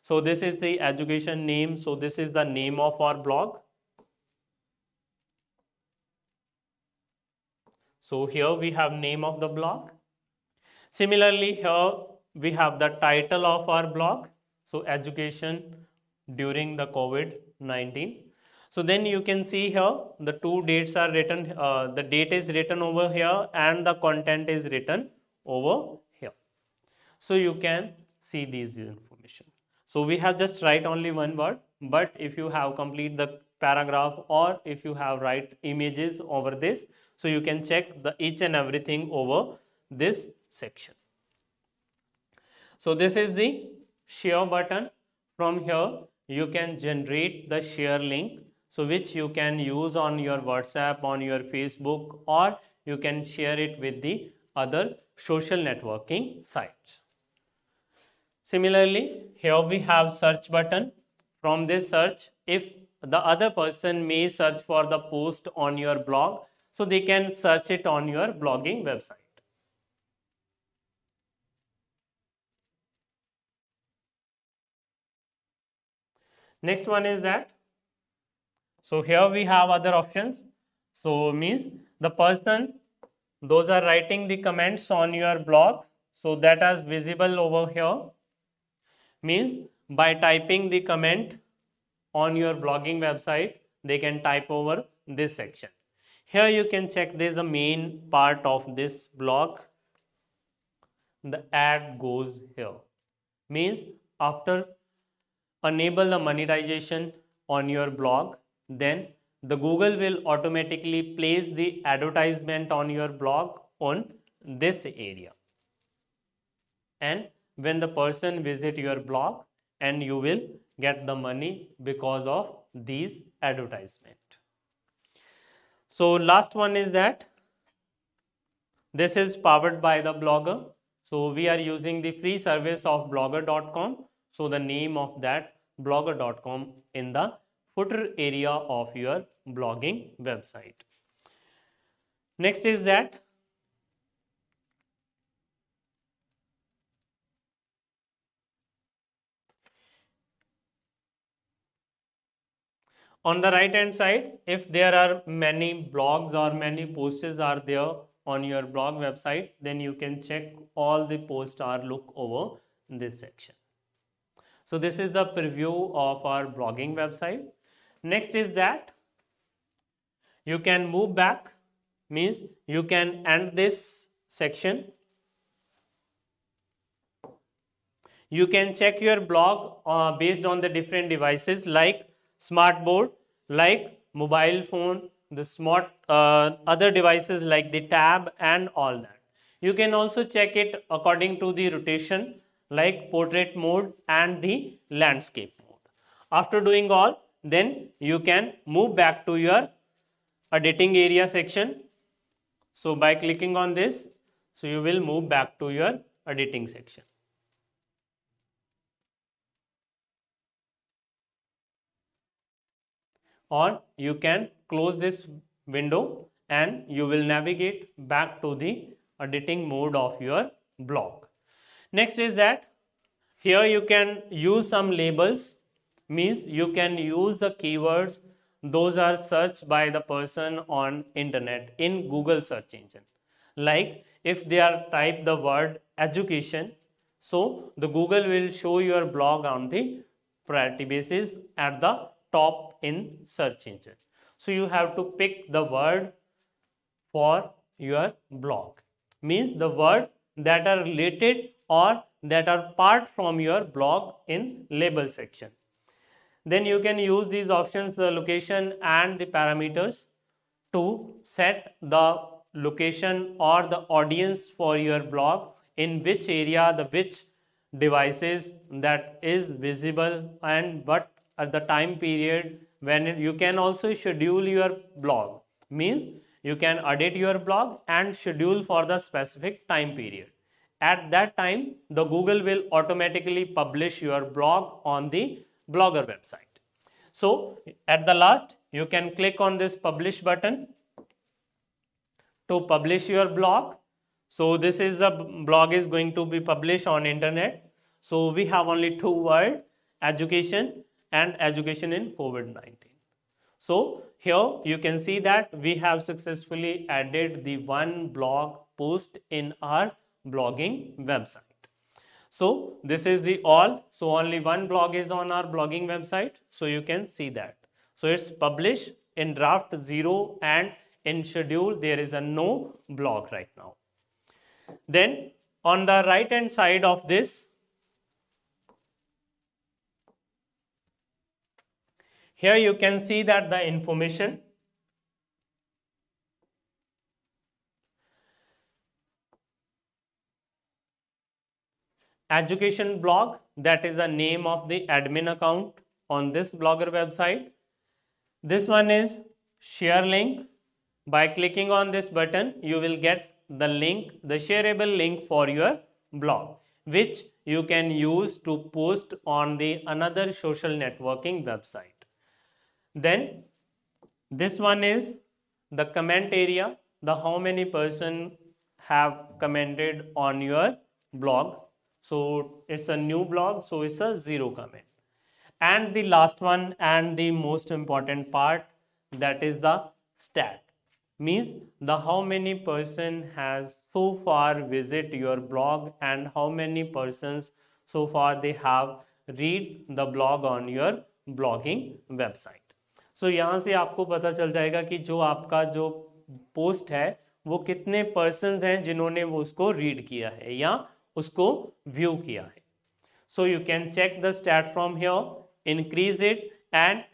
So this is the education name. So this is the name of our blog. So here we have name of the blog. Similarly, here we have the title of our blog. So education during the COVID-19. So then you can see here the two dates are written, the date is written over here and the content is written over here. So you can see these information. So we have just write only one word, but if you have complete the paragraph or if you have write images over this, so you can check the each and everything over this section. So this is the share button. From here you can generate the share link, so which you can use on your WhatsApp, on your Facebook, or you can share it with the other social networking sites. Similarly, here we have search button. From this search, if the other person may search for the post on your blog, so they can search it on your blogging website. Next one is that, so here we have other options. So means the person, those are writing the comments on your blog, so that is visible over here. Means by typing the comment on your blogging website, they can type over this section. Here you can check this is the main part of this blog. The ad goes here. Means after enable the monetization on your blog, then the Google will automatically place the advertisement on your blog on this area. And when the person visit your blog, and you will get the money because of these advertisement. So last one is that this is powered by the Blogger. So we are using the free service of blogger.com. So the name of that blogger.com in the footer area of your blogging website. Next is that on the right hand side, if there are many blogs or many posts are there on your blog website, then you can check all the posts are look over this section. So this is the preview of our blogging website. Next is that you can move back, means you can end this section. You can check your blog based on the different devices like smartboard, like mobile phone, the smart other devices like the tab and all that. You can also check it according to the rotation like portrait mode and the landscape mode. After doing all, then you can move back to your editing area section. So by clicking on this, so you will move back to your editing section. Or you can close this window and you will navigate back to the editing mode of your blog. Next is that here you can use some labels, means you can use the keywords those are searched by the person on internet in Google search engine. Like if they are type the word education, so the Google will show your blog on the priority basis at the top in search engine. So you have to pick the word for your blog, means the words that are related or that are part from your blog in label section. Then you can use these options, the location and the parameters, to set the location or the audience for your blog, in which area, the which devices that is visible, and what at the time period when you can also schedule your blog, means you can edit your blog and schedule for the specific time period. At that time, the Google will automatically publish your blog on the Blogger website. So at the last, you can click on this publish button to publish your blog. So this is the blog is going to be published on internet. So we have only two words, education and education in COVID-19. So here you can see that we have successfully added the one blog post in our blogging website. So this is the all. So only one blog is on our blogging website. So you can see that. So it's published in draft 0 and in schedule there is a no blog right now. Then on the right hand side of this, here you can see that the information education blog, that is the name of the admin account on this blogger website. This one is share link. By clicking on this button, you will get the link, the shareable link for your blog, which you can use to post on the another social networking website. Then this one is the comment area, the how many person have commented on your blog. So it's a new blog, so it's a 0 comment. And the last one and the most important part, that is the stat, means the how many person has so far visit your blog and how many persons so far they have read the blog on your blogging website. So यहाँ से आपको पता चल जाएगा कि जो आपका जो पोस्ट है वो कितने पर्सन्स हैं जिन्होंने वो उसको रीड किया है या उसको व्यू किया है. So you can check the stat from here, increase it, and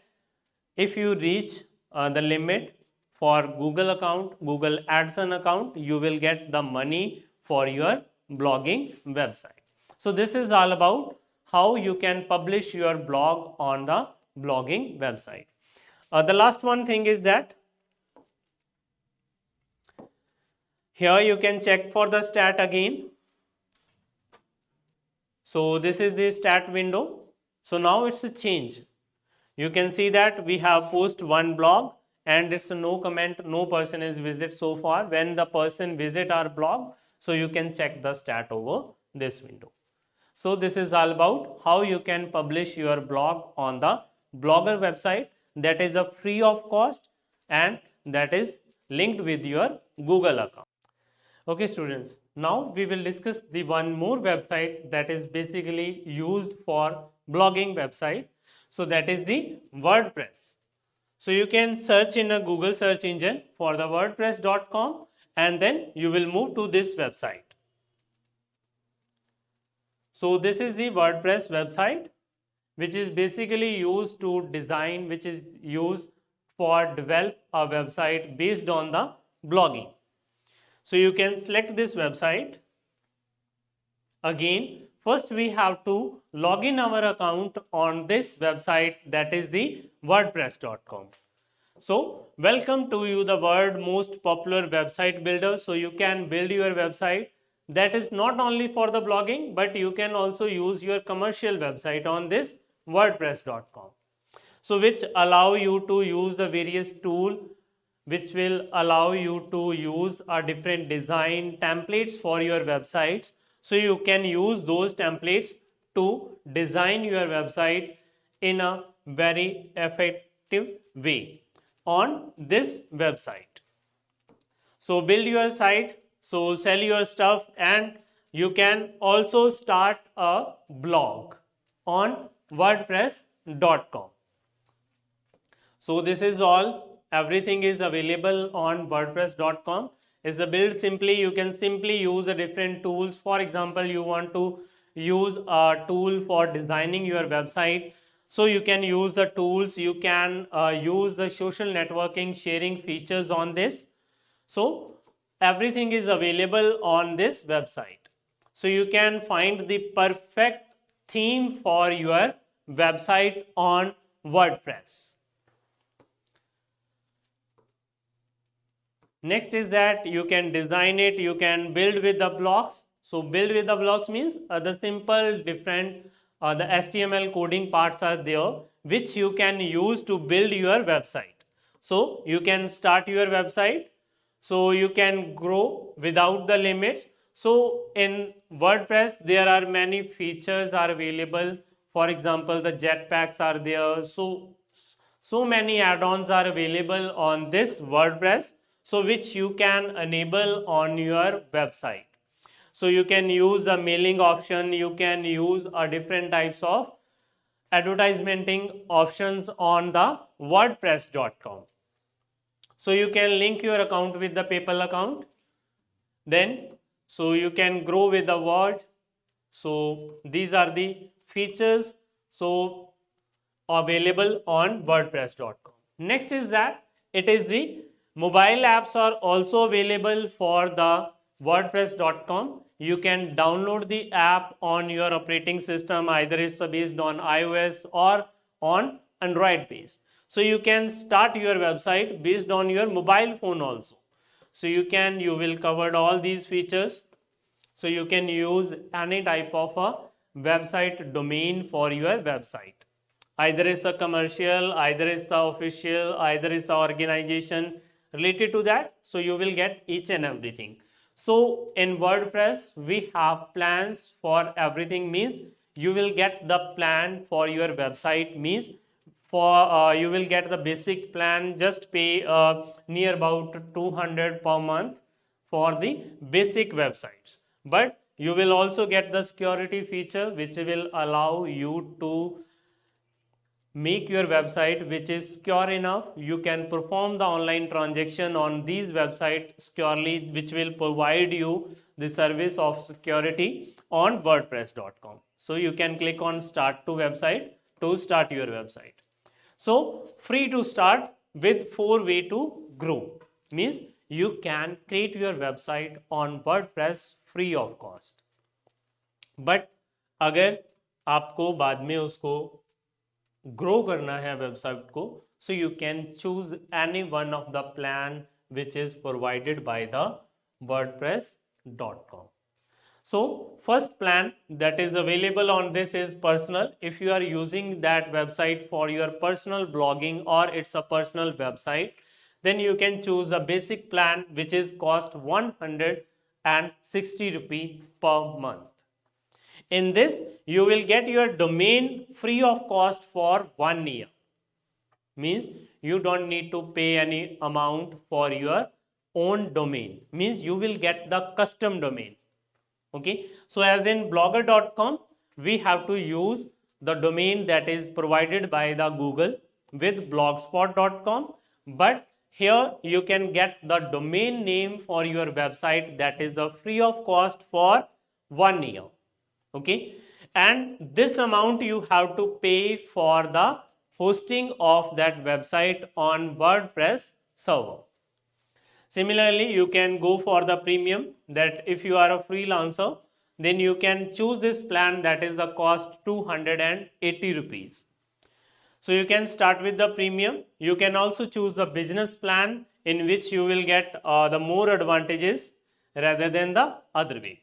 if you reach the limit for Google account, Google AdSense account, you will get the money for your blogging website. So this is all about how you can publish your blog on the blogging website. The last one thing is that here you can check for the stat again. So this is the stat window. So now it's a change. You can see that we have post one blog and it's a no comment, no person is visit so far. When the person visit our blog, so you can check the stat over this window. So this is all about how you can publish your blog on the Blogger website, that is a free of cost and that is linked with your Google account. Okay students, now we will discuss the one more website that is basically used for blogging website. So that is the WordPress. So you can search in a Google search engine for the wordpress.com and then you will move to this website. So this is the WordPress website, which is basically used to design, which is used for develop a website based on the blogging. So you can select this website. Again, first we have to log in our account on this website, that is the wordpress.com. So welcome to you, the world most popular website builder. So you can build your website that is not only for the blogging, but you can also use your commercial website on this wordpress.com. So which allow you to use the various tool which will allow you to use a different design templates for your websites. So you can use those templates to design your website in a very effective way on this website. So build your site, so sell your stuff, and you can also start a blog on wordpress.com. So this is all. Everything is available on wordpress.com. Is a build simply, you can simply use a different tools. For example, you want to use a tool for designing your website. So you can use the tools, you can use the social networking sharing features on this. So everything is available on this website. So you can find the perfect theme for your website on WordPress. Next is that you can design it, you can build with the blocks. So build with the blocks means the simple different the HTML coding parts are there which you can use to build your website. So you can start your website, so you can grow without the limits. So in WordPress there are many features are available. For example, the jetpacks are there. So many add-ons are available on this WordPress, so which you can enable on your website. So you can use a mailing option, you can use a different types of advertisementing options on the wordpress.com. So you can link your account with the PayPal account, then so you can grow with the word. So these are the features so available on wordpress.com. Next is that it is the mobile apps are also available for the wordpress.com. You can download the app on your operating system, either it's based on iOS or on Android based. So you can start your website based on your mobile phone also. So you will cover all these features. So you can use any type of a website domain for your website. Either it's a commercial, either it's a official, either it's a organization related to that. So you will get each and everything. So in WordPress, we have plans for everything, means you will get the plan for your website, means for you will get the basic plan, just pay near about 200 per month for the basic websites. But you will also get the security feature which will allow you to make your website which is secure enough. You can perform the online transaction on these websites securely, which will provide you the service of security on wordpress.com. So you can click on start to website to start your website. So free to start with 4 way to grow, means you can create your website on WordPress free of cost. But अगर आपको बाद में उसको grow करना है website को, सो you can choose any one of the plan which is provided by the wordpress.com. So first plan that is available on this is personal. If you are using that website for your personal blogging or it's a personal website, then you can choose a basic plan which is cost 160 rupee per month. In this you will get your domain free of cost for 1 year, means you don't need to pay any amount for your own domain, means you will get the custom domain. Okay, so as in blogger.com we have to use the domain that is provided by the Google with blogspot.com, but here you can get the domain name for your website that is free of cost for 1 year. Okay, and this amount you have to pay for the hosting of that website on WordPress server. Similarly, you can go for the premium, that if you are a freelancer, then you can choose this plan that is the cost 280 rupees. So you can start with the premium. You can also choose the business plan in which you will get the more advantages rather than the other way.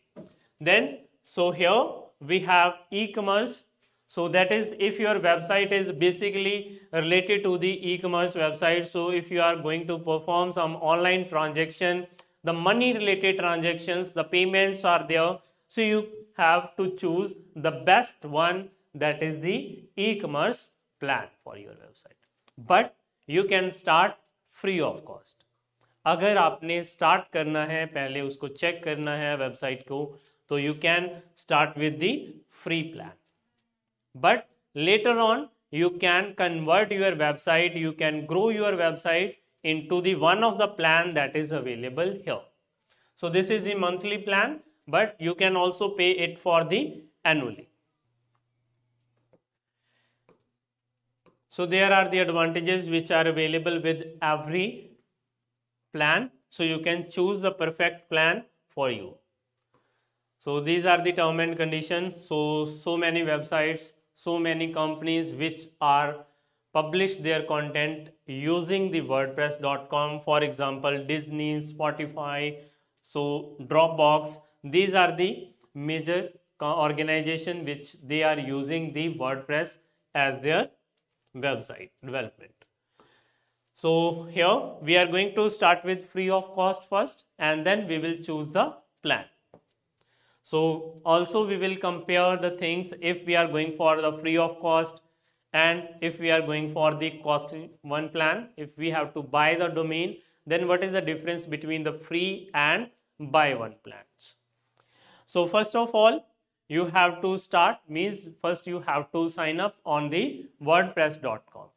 Then so here we have e-commerce. So that is if your website is basically related to the e-commerce website. So if you are going to perform some online transaction, the money related transactions, the payments are there. So you have to choose the best one, that is the e-commerce plan for your website. But you can start free of cost. अगर आपने start करना है, पहले उसको check करना है website को, तो you can start with the free plan. But later on you can convert your website, you can grow your website into the one of the plan that is available here. So this is the monthly plan, but you can also pay it for the annually. So there are the advantages which are available with every plan. So you can choose the perfect plan for you. So these are the term and conditions. So many websites, so many companies which are publish their content using the wordpress.com. For example, Disney, Spotify, so Dropbox, these are the major organization which they are using the WordPress as their website development. So here we are going to start with free of cost first, and then we will choose the plan. So also we will compare the things if we are going for the free of cost and if we are going for the costly one plan. If we have to buy the domain, then what is the difference between the free and buy one plans? So first of all, you have to start, means first you have to sign up on the wordpress.com.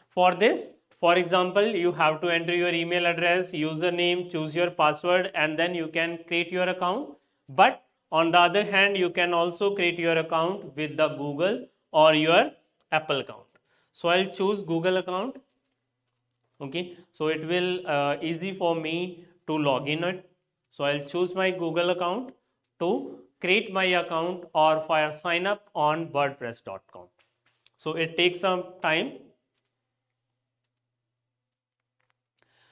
For this, for example, you have to enter your email address, username, choose your password, and then you can create your account. But on the other hand, you can also create your account with the Google or your Apple account. So I'll choose Google account. Okay, so it will easy for me to log in it. So I'll choose my Google account to create my account or for sign up on wordpress.com. So it takes some time.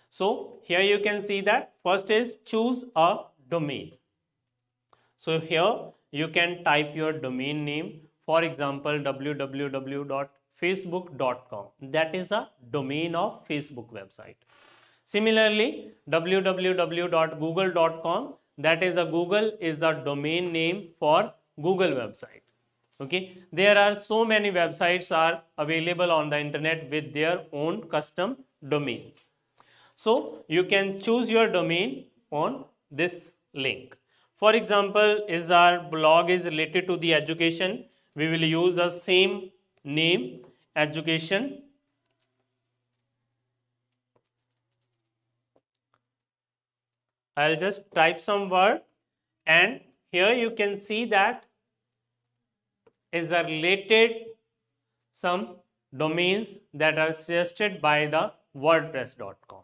So here you can see that first is choose a domain. So here you can type your domain name, for example www.facebook.com. That is a domain of Facebook website. Similarly, www.google.com, that is a Google is the domain name for Google website. Okay, there are so many websites are available on the internet with their own custom domains. So you can choose your domain on this link. For example, is our blog is related to the education, we will use the same name, education. I'll just type some word, and here you can see that is a related some domains that are suggested by the wordpress.com.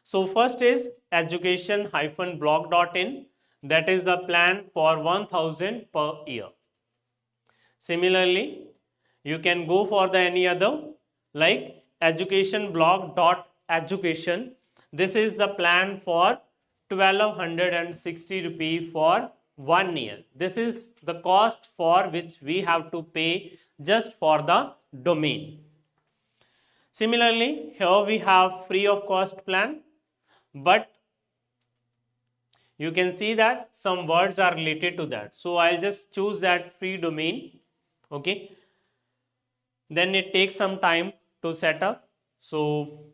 So first is education-blog.in, that is the plan for 1000 per year. Similarly, you can go for the any other like educationblog.education. This is the plan for 1260 rupee for 1 year. This is the cost for which we have to pay just for the domain. Similarly, here we have free of cost plan, but you can see that some words are related to that. So I'll just choose that free domain. Okay. Then it takes some time to set up. So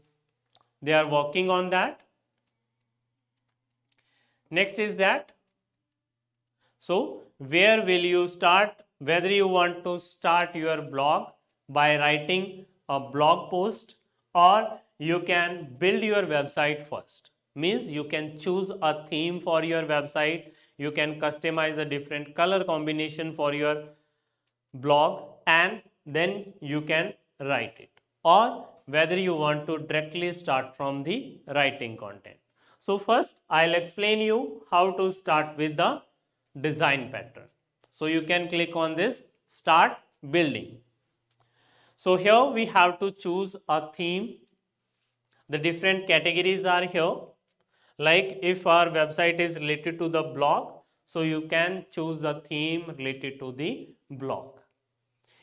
they are working on that. Next is that. So where will you start? Whether you want to start your blog by writing a blog post, or you can build your website first. Means you can choose a theme for your website, you can customize a different color combination for your blog, and then you can write it, or whether you want to directly start from the writing content. So first I'll explain you how to start with the design pattern. So you can click on this start building. So here we have to choose a theme. The different categories are here. Like if our website is related to the blog, so you can choose a theme related to the blog.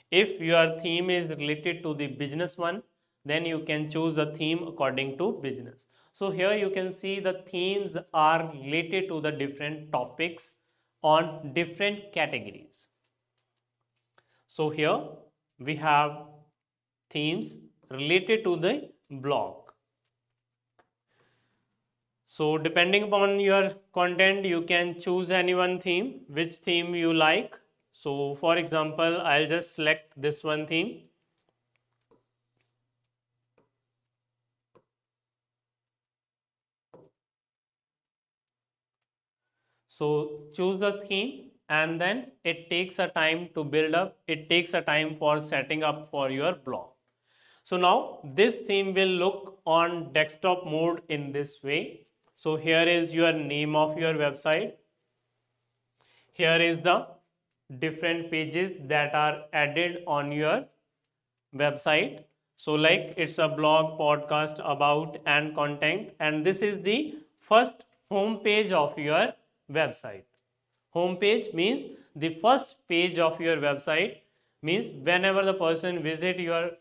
If your theme is related to the business one, then you can choose a theme according to business. So here you can see the themes are related to the different topics on different categories. So here we have themes related to the blog. So depending upon your content, you can choose any one theme, which theme you like. So for example, I'll just select this one theme. So choose the theme, and then it takes a time to build up. It takes a time for setting up for your blog. So now this theme will look on desktop mode in this way. So here is your name of your website. Here is the different pages that are added on your website. So like it's a blog, podcast, about and content, and this is the first home page of your website. Home page means the first page of your website, means whenever the person visit your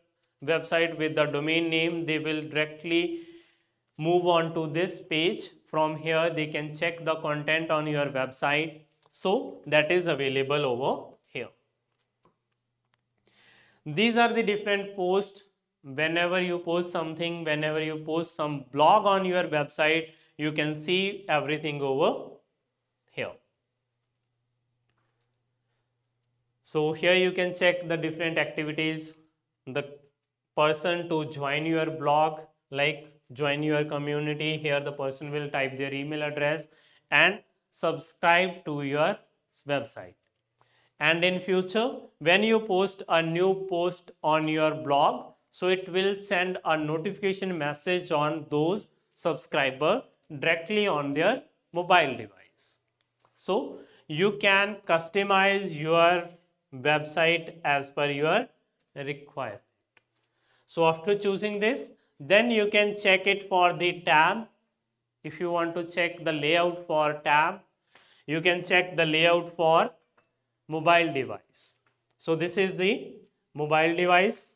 website with the domain name, they will directly move on to this page. From here they can check the content on your website, so that is available over here. These are the different posts. Whenever you post something, whenever you post some blog on your website, you can see everything over here. So here you can check the different activities, the person to join your blog, like join your community. Here the person will type their email address and subscribe to your website. And in future, when you post a new post on your blog, so it will send a notification message on those subscriber directly on their mobile device. So you can customize your website as per your requirement. So after choosing this, then you can check it for the tab. If you want to check the layout for tab, you can check the layout for mobile device. So this is the mobile device.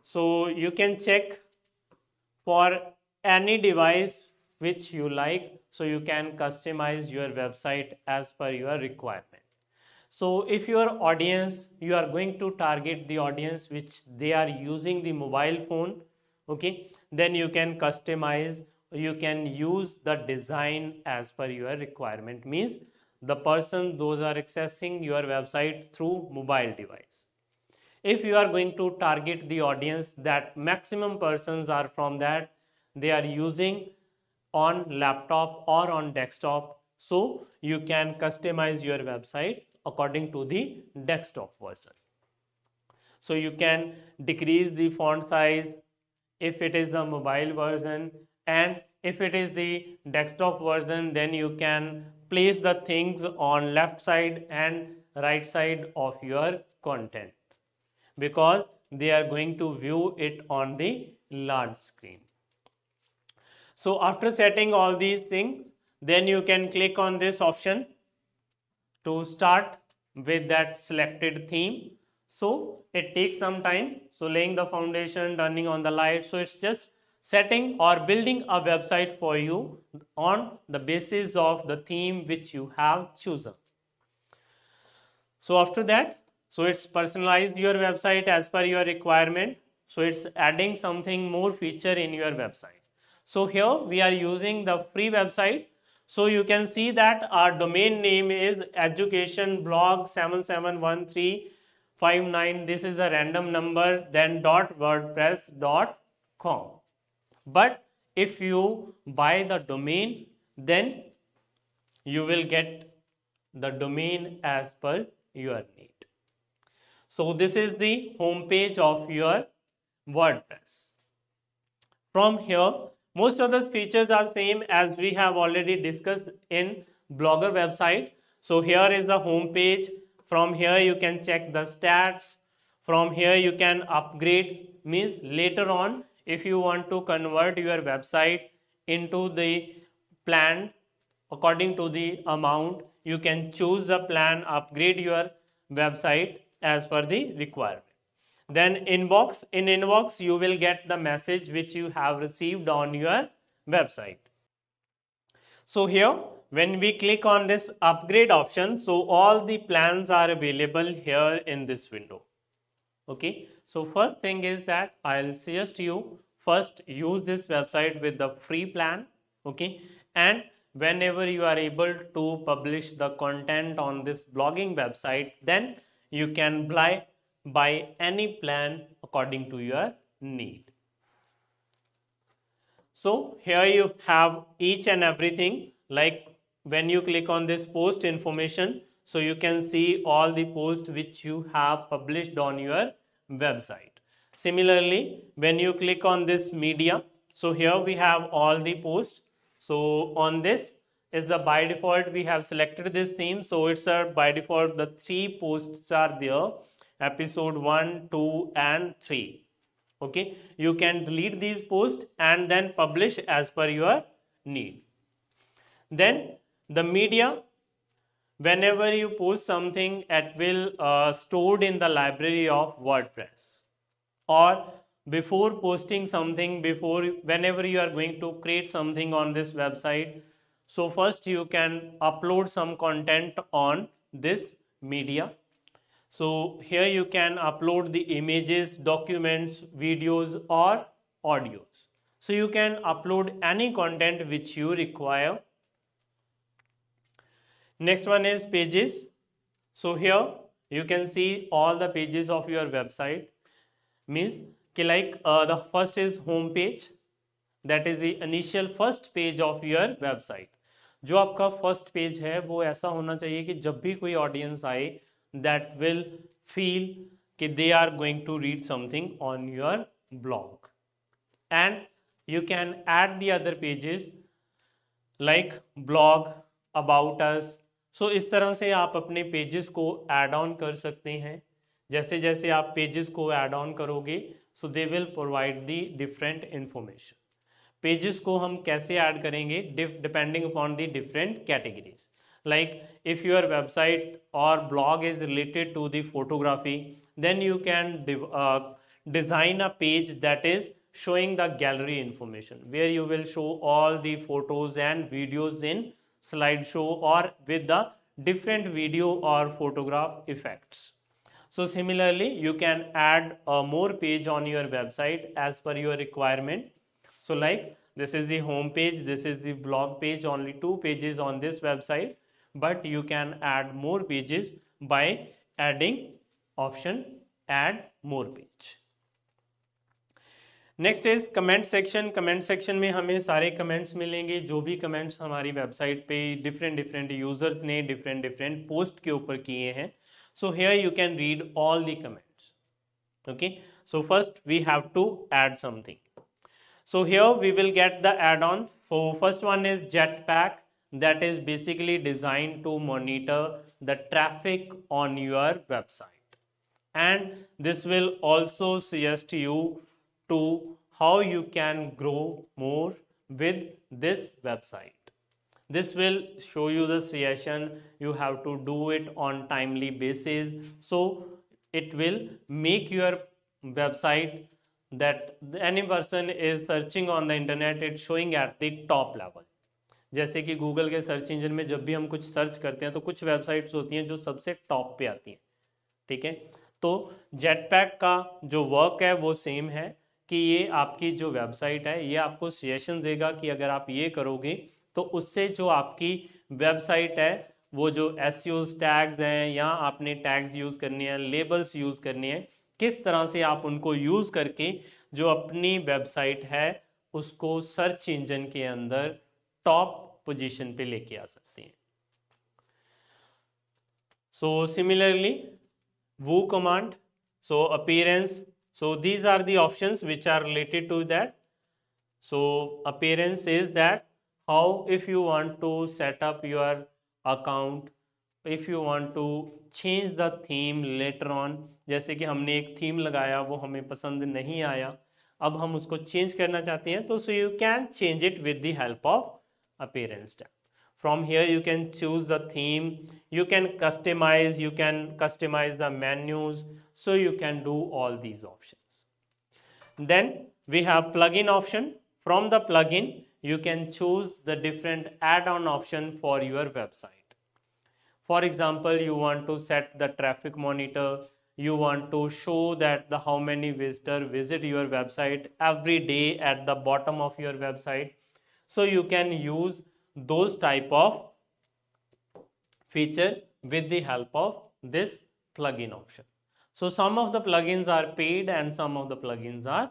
So you can check for any device which you like, so you can customize your website as per your requirement. So if your audience, you are going to target the audience which they are using the mobile phone, okay, then you can customize, you can use the design as per your requirement, means the person those are accessing your website through mobile device. If you are going to target the audience that maximum persons are from that, they are using on laptop or on desktop, so you can customize your website according to the desktop version. So you can decrease the font size if it is the mobile version, and if it is the desktop version, then you can place the things on left side and right side of your content, because they are going to view it on the large screen. So after setting all these things, then you can click on this option to start with that selected theme. So it takes some time. So laying the foundation, turning on the light. So it's just setting or building a website for you on the basis of the theme which you have chosen. So after that, so it's personalized your website as per your requirement. So it's adding something more feature in your website. So here we are using the free website. So you can see that our domain name is educationblog771359. This is a random number, then .wordpress.com. But if you buy the domain, then you will get the domain as per your need. So this is the home page of your WordPress. From here, most of the features are same as we have already discussed in Blogger website. So here is the home page. From here you can check the stats. From here you can upgrade, means later on if you want to convert your website into the plan according to the amount, you can choose the plan, upgrade your website as per the requirement. Then inbox, in inbox you will get the message which you have received on your website. So here when we click on this upgrade option, so all the plans are available here in this window. Okay, so first thing is that I'll suggest you first use this website with the free plan. Okay, and whenever you are able to publish the content on this blogging website, then you can buy any plan according to your need. So here you have each and everything, like when you click on this post information, so you can see all the posts which you have published on your website. Similarly, when you click on this media, so here we have all the posts. So on this is the by default we have selected this theme, so it's a by default the 3 posts are there, episode 1, 2 and 3. Okay, you can delete these posts and then publish as per your need. Then the media, whenever you post something, it will stored in the library of WordPress. Or before posting something, before whenever you are going to create something on this website, so first you can upload some content on this media. So here you can upload the images, documents, videos or audios. So you can upload any content which you require. Next one is pages. So here you can see all the pages of your website. Means like the first is home page, that is the initial first page of your website. जो आपका first page है वो ऐसा होना चाहिए कि जब भी कोई ऑडियंस आए दैट विल फील कि they are going to read something on your blog. And you can add the other pages like blog, about us. So इस तरह से आप अपने पेजेस को ऐड ऑन कर सकते हैं. जैसे जैसे आप पेजेस को ऐड ऑन करोगे so they will provide the different information. Pages को हम कैसे ऐड करेंगे? Depending upon the different categories. Like if your website और blog is related to the photography, then you can design a page that is showing the gallery information, where you will show all the photos and videos in slideshow or with the different video or photograph effects. So similarly you can add a more page on your website as per your requirement. So like this is the home page, this is the blog page, only 2 pages on this website, but you can add more pages by adding option add more page. Next is comment section. Comment section में हमें सारे comments मिलेंगे, जो भी comments हमारी website पे different different users ने different different post के ऊपर किए हैं. So here you can read all the comments. Okay, so first we have to add something. So here we will get the add on. First one is Jetpack, that is basically designed to monitor the traffic on your website, and this will also suggest you to how you can grow more with this website. This will show you the suggestion. You have to do it on timely basis, so it will make your website that any person is searching on the internet, it's showing at the top level. जैसे कि Google के search engine में जब भी हम कुछ search करते हैं तो कुछ वेबसाइट्स होती हैं जो सबसे टॉप पे आती हैं. ठीक है, तो जेटपैक का जो वर्क है वो सेम है कि ये आपकी जो वेबसाइट है ये आपको सजेशन देगा कि अगर आप ये करोगे तो उससे जो आपकी वेबसाइट है वो जो एसईओ टैग्स हैं या आपने टैग्स यूज़ करने हैं, लेबल्स यूज़ करने हैं, किस तरह से आप उनको यूज़ करके जो अपनी वेबसाइट है उसको सर्च इंजन के अंदर टॉप पोजीशन पे लेके आ सकते हैं. सो सिमिलरली वो command, so appearance. So these are the options which are related to that. So appearance is that how if you want to set up your account, if you want to change the theme later on, जैसे कि हमने एक theme लगाया वो हमें पसंद नहीं आया, अब हम उसको चेंज करना चाहते हैं तो so you can change it with the help of appearance tab. From here you can choose the theme, you can customize the menus, so you can do all these options. Then we have plugin option. From the plugin you can choose the different add-on option for your website. For example, you want to set the traffic monitor, you want to show that the how many visitors visit your website every day at the bottom of your website, so you can use those type of feature with the help of this plugin option. So some of the plugins are paid and some of the plugins are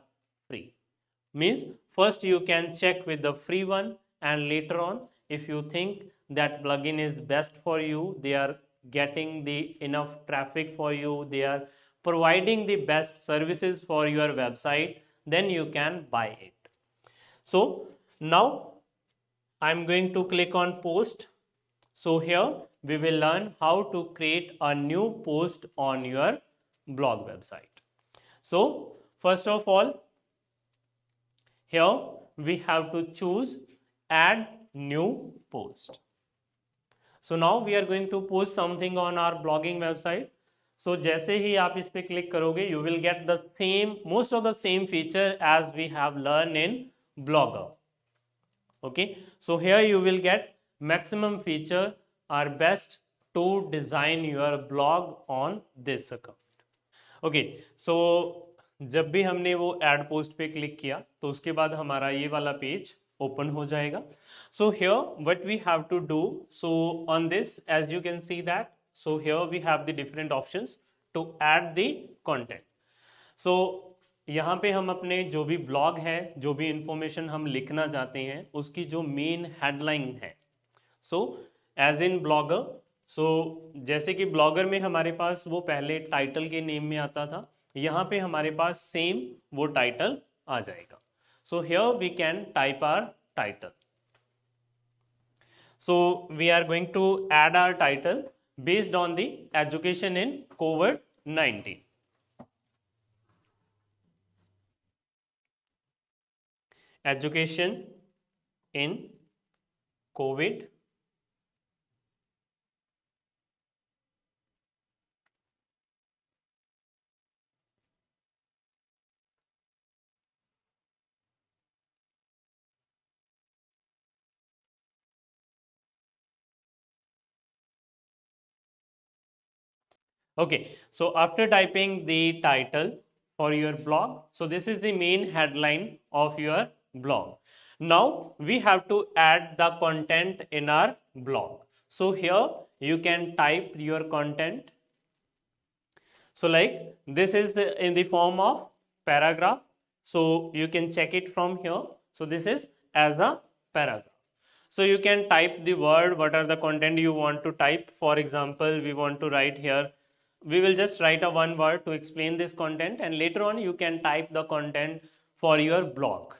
free. Means first you can check with the free one, and later on if you think that plugin is best for you, they are getting the enough traffic for you, they are providing the best services for your website, then you can buy it. So now I'm going to click on post. So here we will learn how to create a new post on your blog website. So First of all, here we have to choose add new post. So now we are going to post something on our blogging website. So जैसे ही आप इस पे click करोगे, you will get the same, most of the same feature as we have learned in Blogger. Okay, so here you will get maximum feature are best to design your blog on this account. Okay, so जब भी हमने वो add post पे click किया तो उसके बाद हमारा ये वाला पेज ओपन हो जाएगा. So here what we have to do, so on this as you can see that, so here we have the different options to add the content. So यहाँ पे हम अपने जो भी ब्लॉग है, जो भी इंफॉर्मेशन हम लिखना चाहते हैं, उसकी जो मेन हेडलाइन है, सो एज इन ब्लॉगर, सो जैसे कि ब्लॉगर में हमारे पास वो पहले टाइटल के नेम में आता था, यहाँ पे हमारे पास सेम वो टाइटल आ जाएगा. So here we can type our title. So we are going to add our title based on the education in कोविड-19. Education in COVID Okay, so after typing the title for your blog, so this is the main headline of your blog. Now we have to add the content in our blog. So here you can type your content. So like this is in the form of paragraph. So you can check it from here. So this is as a paragraph. So you can type the word, what are the content you want to type. For example, we want to write here, we will just write a one word to explain this content, and later on you can type the content for your blog.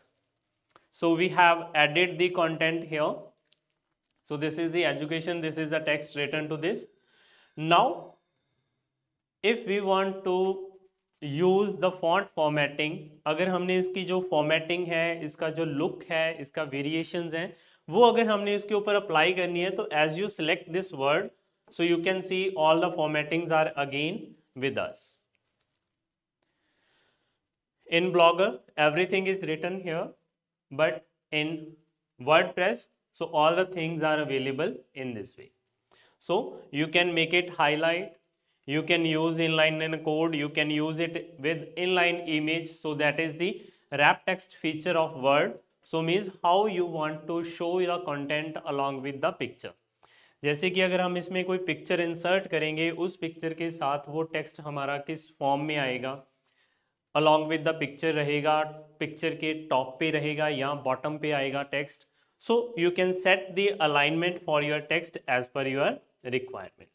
So we have added the content here. So this is the education, this is the text written to this. Now if we want to use the font formatting, अगर हमने इसकी जो formatting है, इसका जो look है, इसका variations हैं, वो अगर हमने इसके ऊपर अप्लाई करनी है, तो as you select this word, so you can see all the formattings are again with us. In Blogger everything is written here, but in WordPress, so all the things are available in this way. So you can make it highlight, you can use inline code, you can use it with inline image. So that is the wrap text feature of Word. So means how you want to show the content along with the picture. जैसे कि अगर हम इसमें कोई picture insert करेंगे, उस picture के साथ वो टेक्स्ट हमारा किस फॉर्म में आएगा, अलॉन्ग विद द पिक्चर रहेगा, पिक्चर के टॉप पे रहेगा या बॉटम पे आएगा text. So you can set the alignment for your text as per your requirement.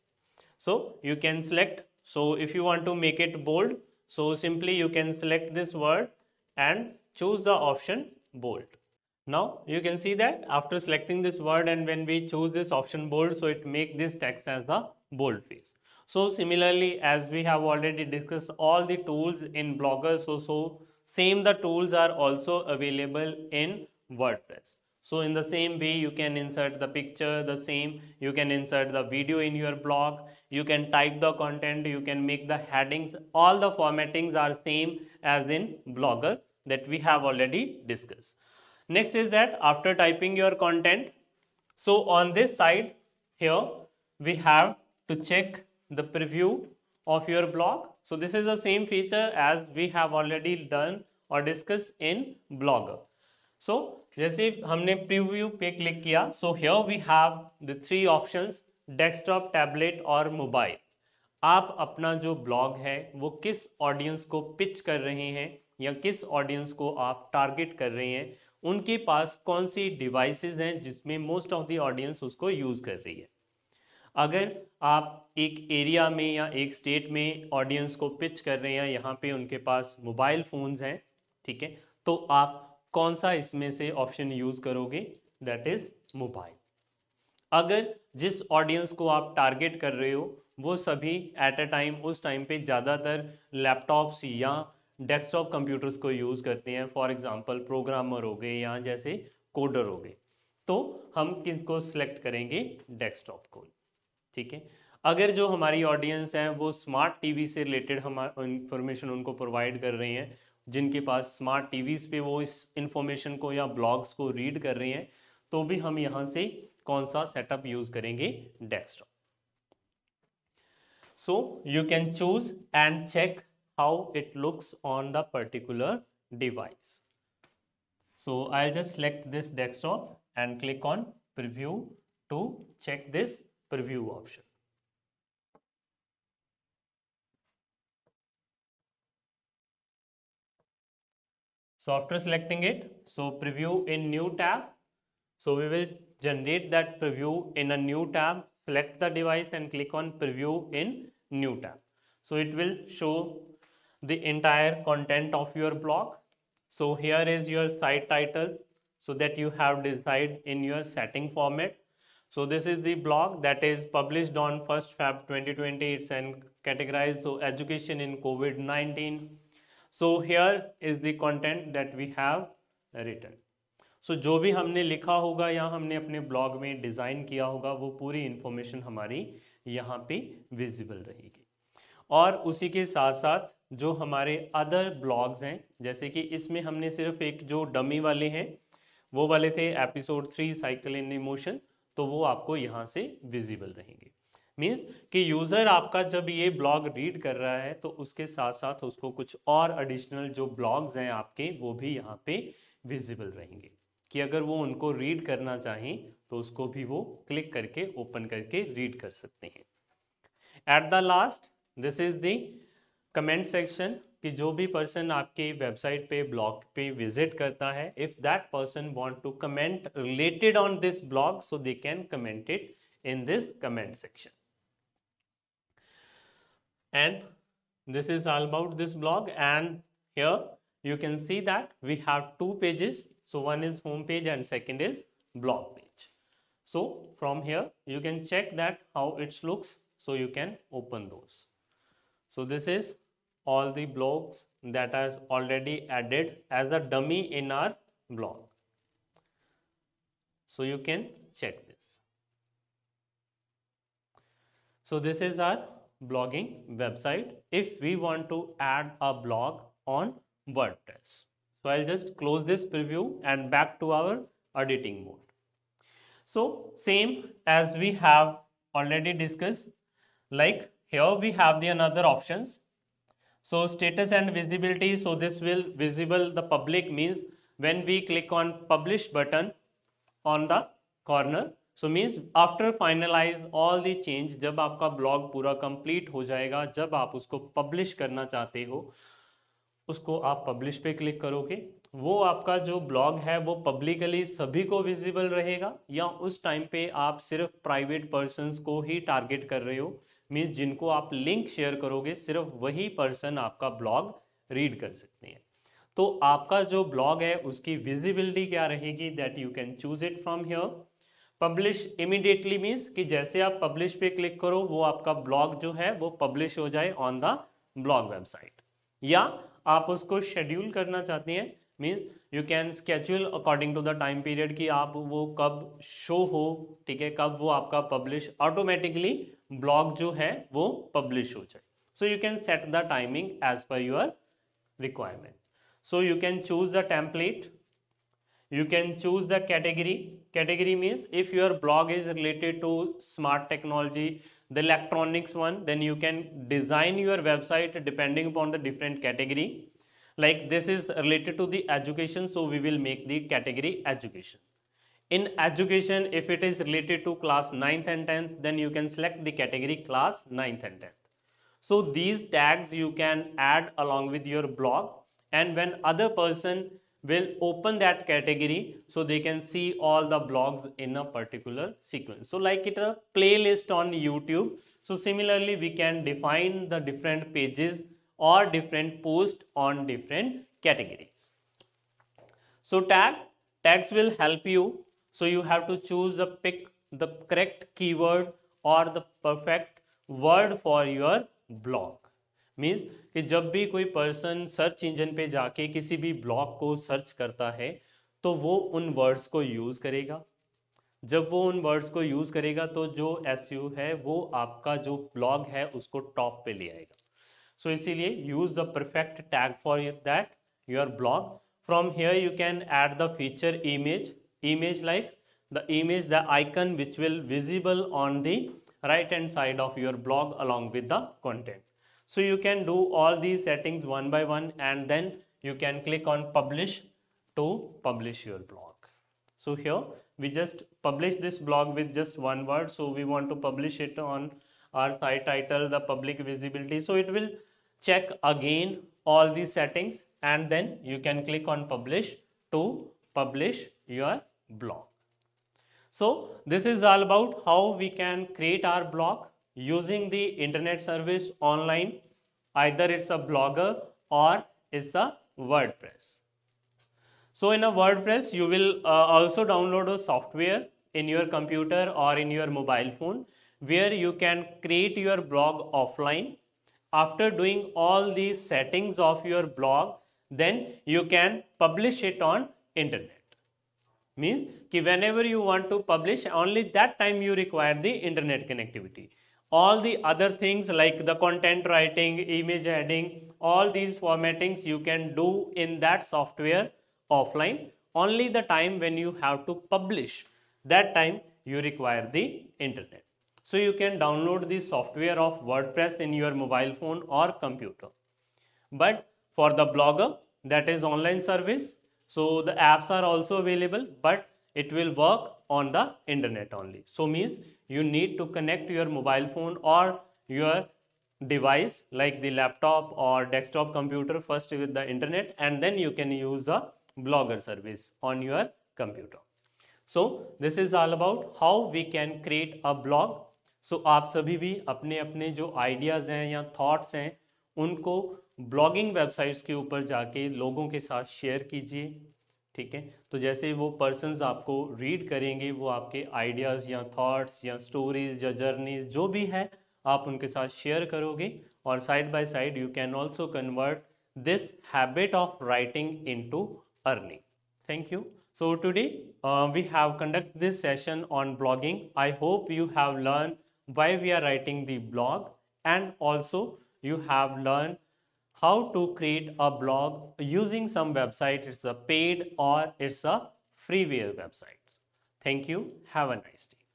So you can select, so if you want to make it bold, so simply you can select this word and choose the option bold. Now you can see that after selecting this word and when we choose this option bold, so it make this text as the bold face. So similarly, as we have already discussed all the tools in Blogger, so same the tools are also available in WordPress. So in the same way you can insert the picture, the same you can insert the video in your blog, you can type the content, you can make the headings, all the formattings are same as in Blogger that we have already discussed. Next is that after typing your content, so on this side here we have to check the preview of your blog. So this is the same feature as we have already done or discussed in Blogger. So जैसे हमने preview पे click किया, so here we have the three options, desktop, tablet और mobile. आप अपना जो blog है वो किस ऑडियंस को पिच कर रहे हैं या किस ऑडियंस को आप टारगेट कर रहे हैं, उनके पास कौन सी डिवाइसेस हैं जिसमें मोस्ट ऑफ द ऑडियंस उसको यूज़ कर रही है. अगर आप एक एरिया में या एक स्टेट में ऑडियंस को पिच कर रहे हैं, यहाँ पे उनके पास मोबाइल फ़ोन्स हैं, ठीक है, तो आप कौन सा इसमें से ऑप्शन यूज़ करोगे, दैट इज़ मोबाइल. अगर जिस ऑडियंस को आप टारगेट कर रहे हो वो सभी एट अ टाइम उस टाइम पे ज़्यादातर लैपटॉप्स या डेस्कटॉप कंप्यूटर्स को यूज़ करते हैं, फॉर एग्जांपल प्रोग्रामर हो गए या जैसे कोडर हो गए, तो हम किनको सिलेक्ट करेंगे, डेस्कटॉप को। ठीक है। अगर जो हमारी ऑडियंस है वो स्मार्ट टीवी से रिलेटेड हमारा इंफॉर्मेशन उनको प्रोवाइड कर रहे हैं, जिनके पास स्मार्ट टीवीज पे वो इस इंफॉर्मेशन को या ब्लॉग्स को रीड कर रहे हैं, तो भी हम यहाँ से कौन सा सेटअप यूज करेंगे, desktop. So you can choose and check how it looks on the particular device. So I'll just select this desktop and click on preview to check this preview option. So after selecting it, so preview in new tab. So we will generate that preview in a new tab. Select the device and click on preview in new tab. So it will show the entire content of your blog. So here is your site title, so that you have decided in your setting format. So this is the blog that is published on 1st Feb 2020. It's and categorized so education in COVID-19. So here is the content that we have written. So जो भी हमने लिखा होगा या हमने अपने blog में design किया होगा, वो पूरी इंफॉर्मेशन हमारी यहाँ पे विजिबल रहेगी। और उसी के साथ साथ जो हमारे अदर ब्लॉग्स हैं, जैसे कि इसमें हमने सिर्फ एक जो डमी वाले हैं वो वाले थे एपिसोड 3 साइकिल इन इमोशन, तो वो आपको यहाँ से विजिबल रहेंगे। मीन्स कि यूज़र आपका जब ये ब्लॉग रीड कर रहा है तो उसके साथ साथ उसको कुछ और एडिशनल जो ब्लॉग्स हैं आपके वो भी यहाँ पे विजिबल रहेंगे, कि अगर वो उनको रीड करना चाहें तो उसको भी वो क्लिक करके ओपन करके रीड कर सकते हैं। At the last this is the comment section, कि जो भी पर्सन आपके वेबसाइट पे ब्लॉग पे विजिट करता है, if that person want to comment related on this blog, so they can comment it in this comment section. And this is all about this blog, and here you can see that we have two pages. So one is home page and second is blog page. So from here you can check that how it looks, so you can open those. So this is all the blogs that is already added as a dummy in our blog, so you can check this. So this is our blogging website if we want to add a blog on WordPress. So I'll just close this preview and back to our editing mode. So same as we have already discussed, like here we have the another options. So status and visibility, so this will visible the public, means when we click on publish button on the corner, so means after finalize all the change, जब आपका blog पूरा complete हो जाएगा, जब आप उसको publish करना चाहते हो, उसको आप पब्लिश पे क्लिक करोगे, वो आपका जो ब्लॉग है वो पब्लिकली सभी को विजिबल रहेगा, या उस टाइम पे आप सिर्फ प्राइवेट पर्सन्स को ही टारगेट कर रहे हो, मीन्स जिनको आप लिंक शेयर करोगे सिर्फ वही पर्सन आपका ब्लॉग रीड कर सकते हैं। तो आपका जो ब्लॉग है उसकी विजिबिलिटी क्या रहेगी, that you can choose it from here. Publish immediately means कि जैसे आप पब्लिश पे क्लिक करो वो आपका ब्लॉग जो है वो पब्लिश हो जाए ऑन द ब्लॉग वेबसाइट, या आप उसको शेड्यूल करना चाहते हैं, means you can schedule according to the time period कि आप वो कब शो हो, ठीक है, कब वो आपका पब्लिश ऑटोमेटिकली ब्लॉग जो है वो पब्लिश हो जाए। So you can set the timing as per your requirement. So you can choose the template, you can choose the category. Category means if your blog is related to smart technology, the electronics one, then you can design your website depending upon the different category. Like this is related to the education, so we will make the category education. In education, if it is related to class 9th and 10th, then you can select the category class 9th and 10th. So these tags you can add along with your blog, and when other person will open that category, so they can see all the blogs in a particular sequence. So like it a playlist on YouTube, so similarly we can define the different pages or different posts on different categories. So tags will help you, so you have to choose pick the correct keyword or the perfect word for your blog. Means कि जब भी कोई person search engine पे जाके किसी भी blog को search करता है तो वो उन वर्ड्स को यूज़ करेगा। जब वो उन वर्ड्स को यूज़ करेगा तो जो एसईओ है वो आपका जो ब्लॉग है उसको टॉप पे ले आएगा। So इसीलिए use the perfect tag for that your blog. From here you can add the feature image like the image, the icon which will visible on the right hand side of your blog along with the content. So you can do all these settings one by one and then you can click on publish to publish your blog. So here we just publish this blog with just one word. So we want to publish it on our site title, the public visibility. So it will check again all these settings and then you can click on publish to publish your blog. So this is all about how we can create our blog using the internet service online. Either it's a blogger or it's a WordPress. So in a WordPress, you will also download a software in your computer or in your mobile phone where you can create your blog offline. After doing all these settings of your blog, then you can publish it on internet. Means कि whenever you want to publish, only that time you require the internet connectivity. All the other things like the content writing, image adding, all these formattings you can do in that software offline. Only the time when you have to publish, that time you require the internet. So you can download the software of WordPress in your mobile phone or computer. But for the blogger, that is online service, so the apps are also available, but it will work on the internet only. So means you need to connect your mobile phone or your device like the laptop or desktop computer first with the internet, and then you can use the blogger service on your computer. So this is all about how we can create a blog. So आप सभी भी अपने अपने जो ideas हैं या thoughts हैं उनको ब्लॉगिंग वेबसाइट्स के ऊपर जाके लोगों के साथ शेयर कीजिए। ठीक है, तो जैसे वो पर्सन्स आपको रीड करेंगे वो आपके आइडियाज़ या थॉट्स या स्टोरीज या जर्नीज जो भी है आप उनके साथ शेयर करोगे, और side by side you can also convert this habit of writing into earning. Thank you. So today we have conducted this session on blogging. I hope you have learned why we are writing the blog, and also you have learned how to create a blog using some website. It's a paid or it's a freeware website. Thank you. Have a nice day.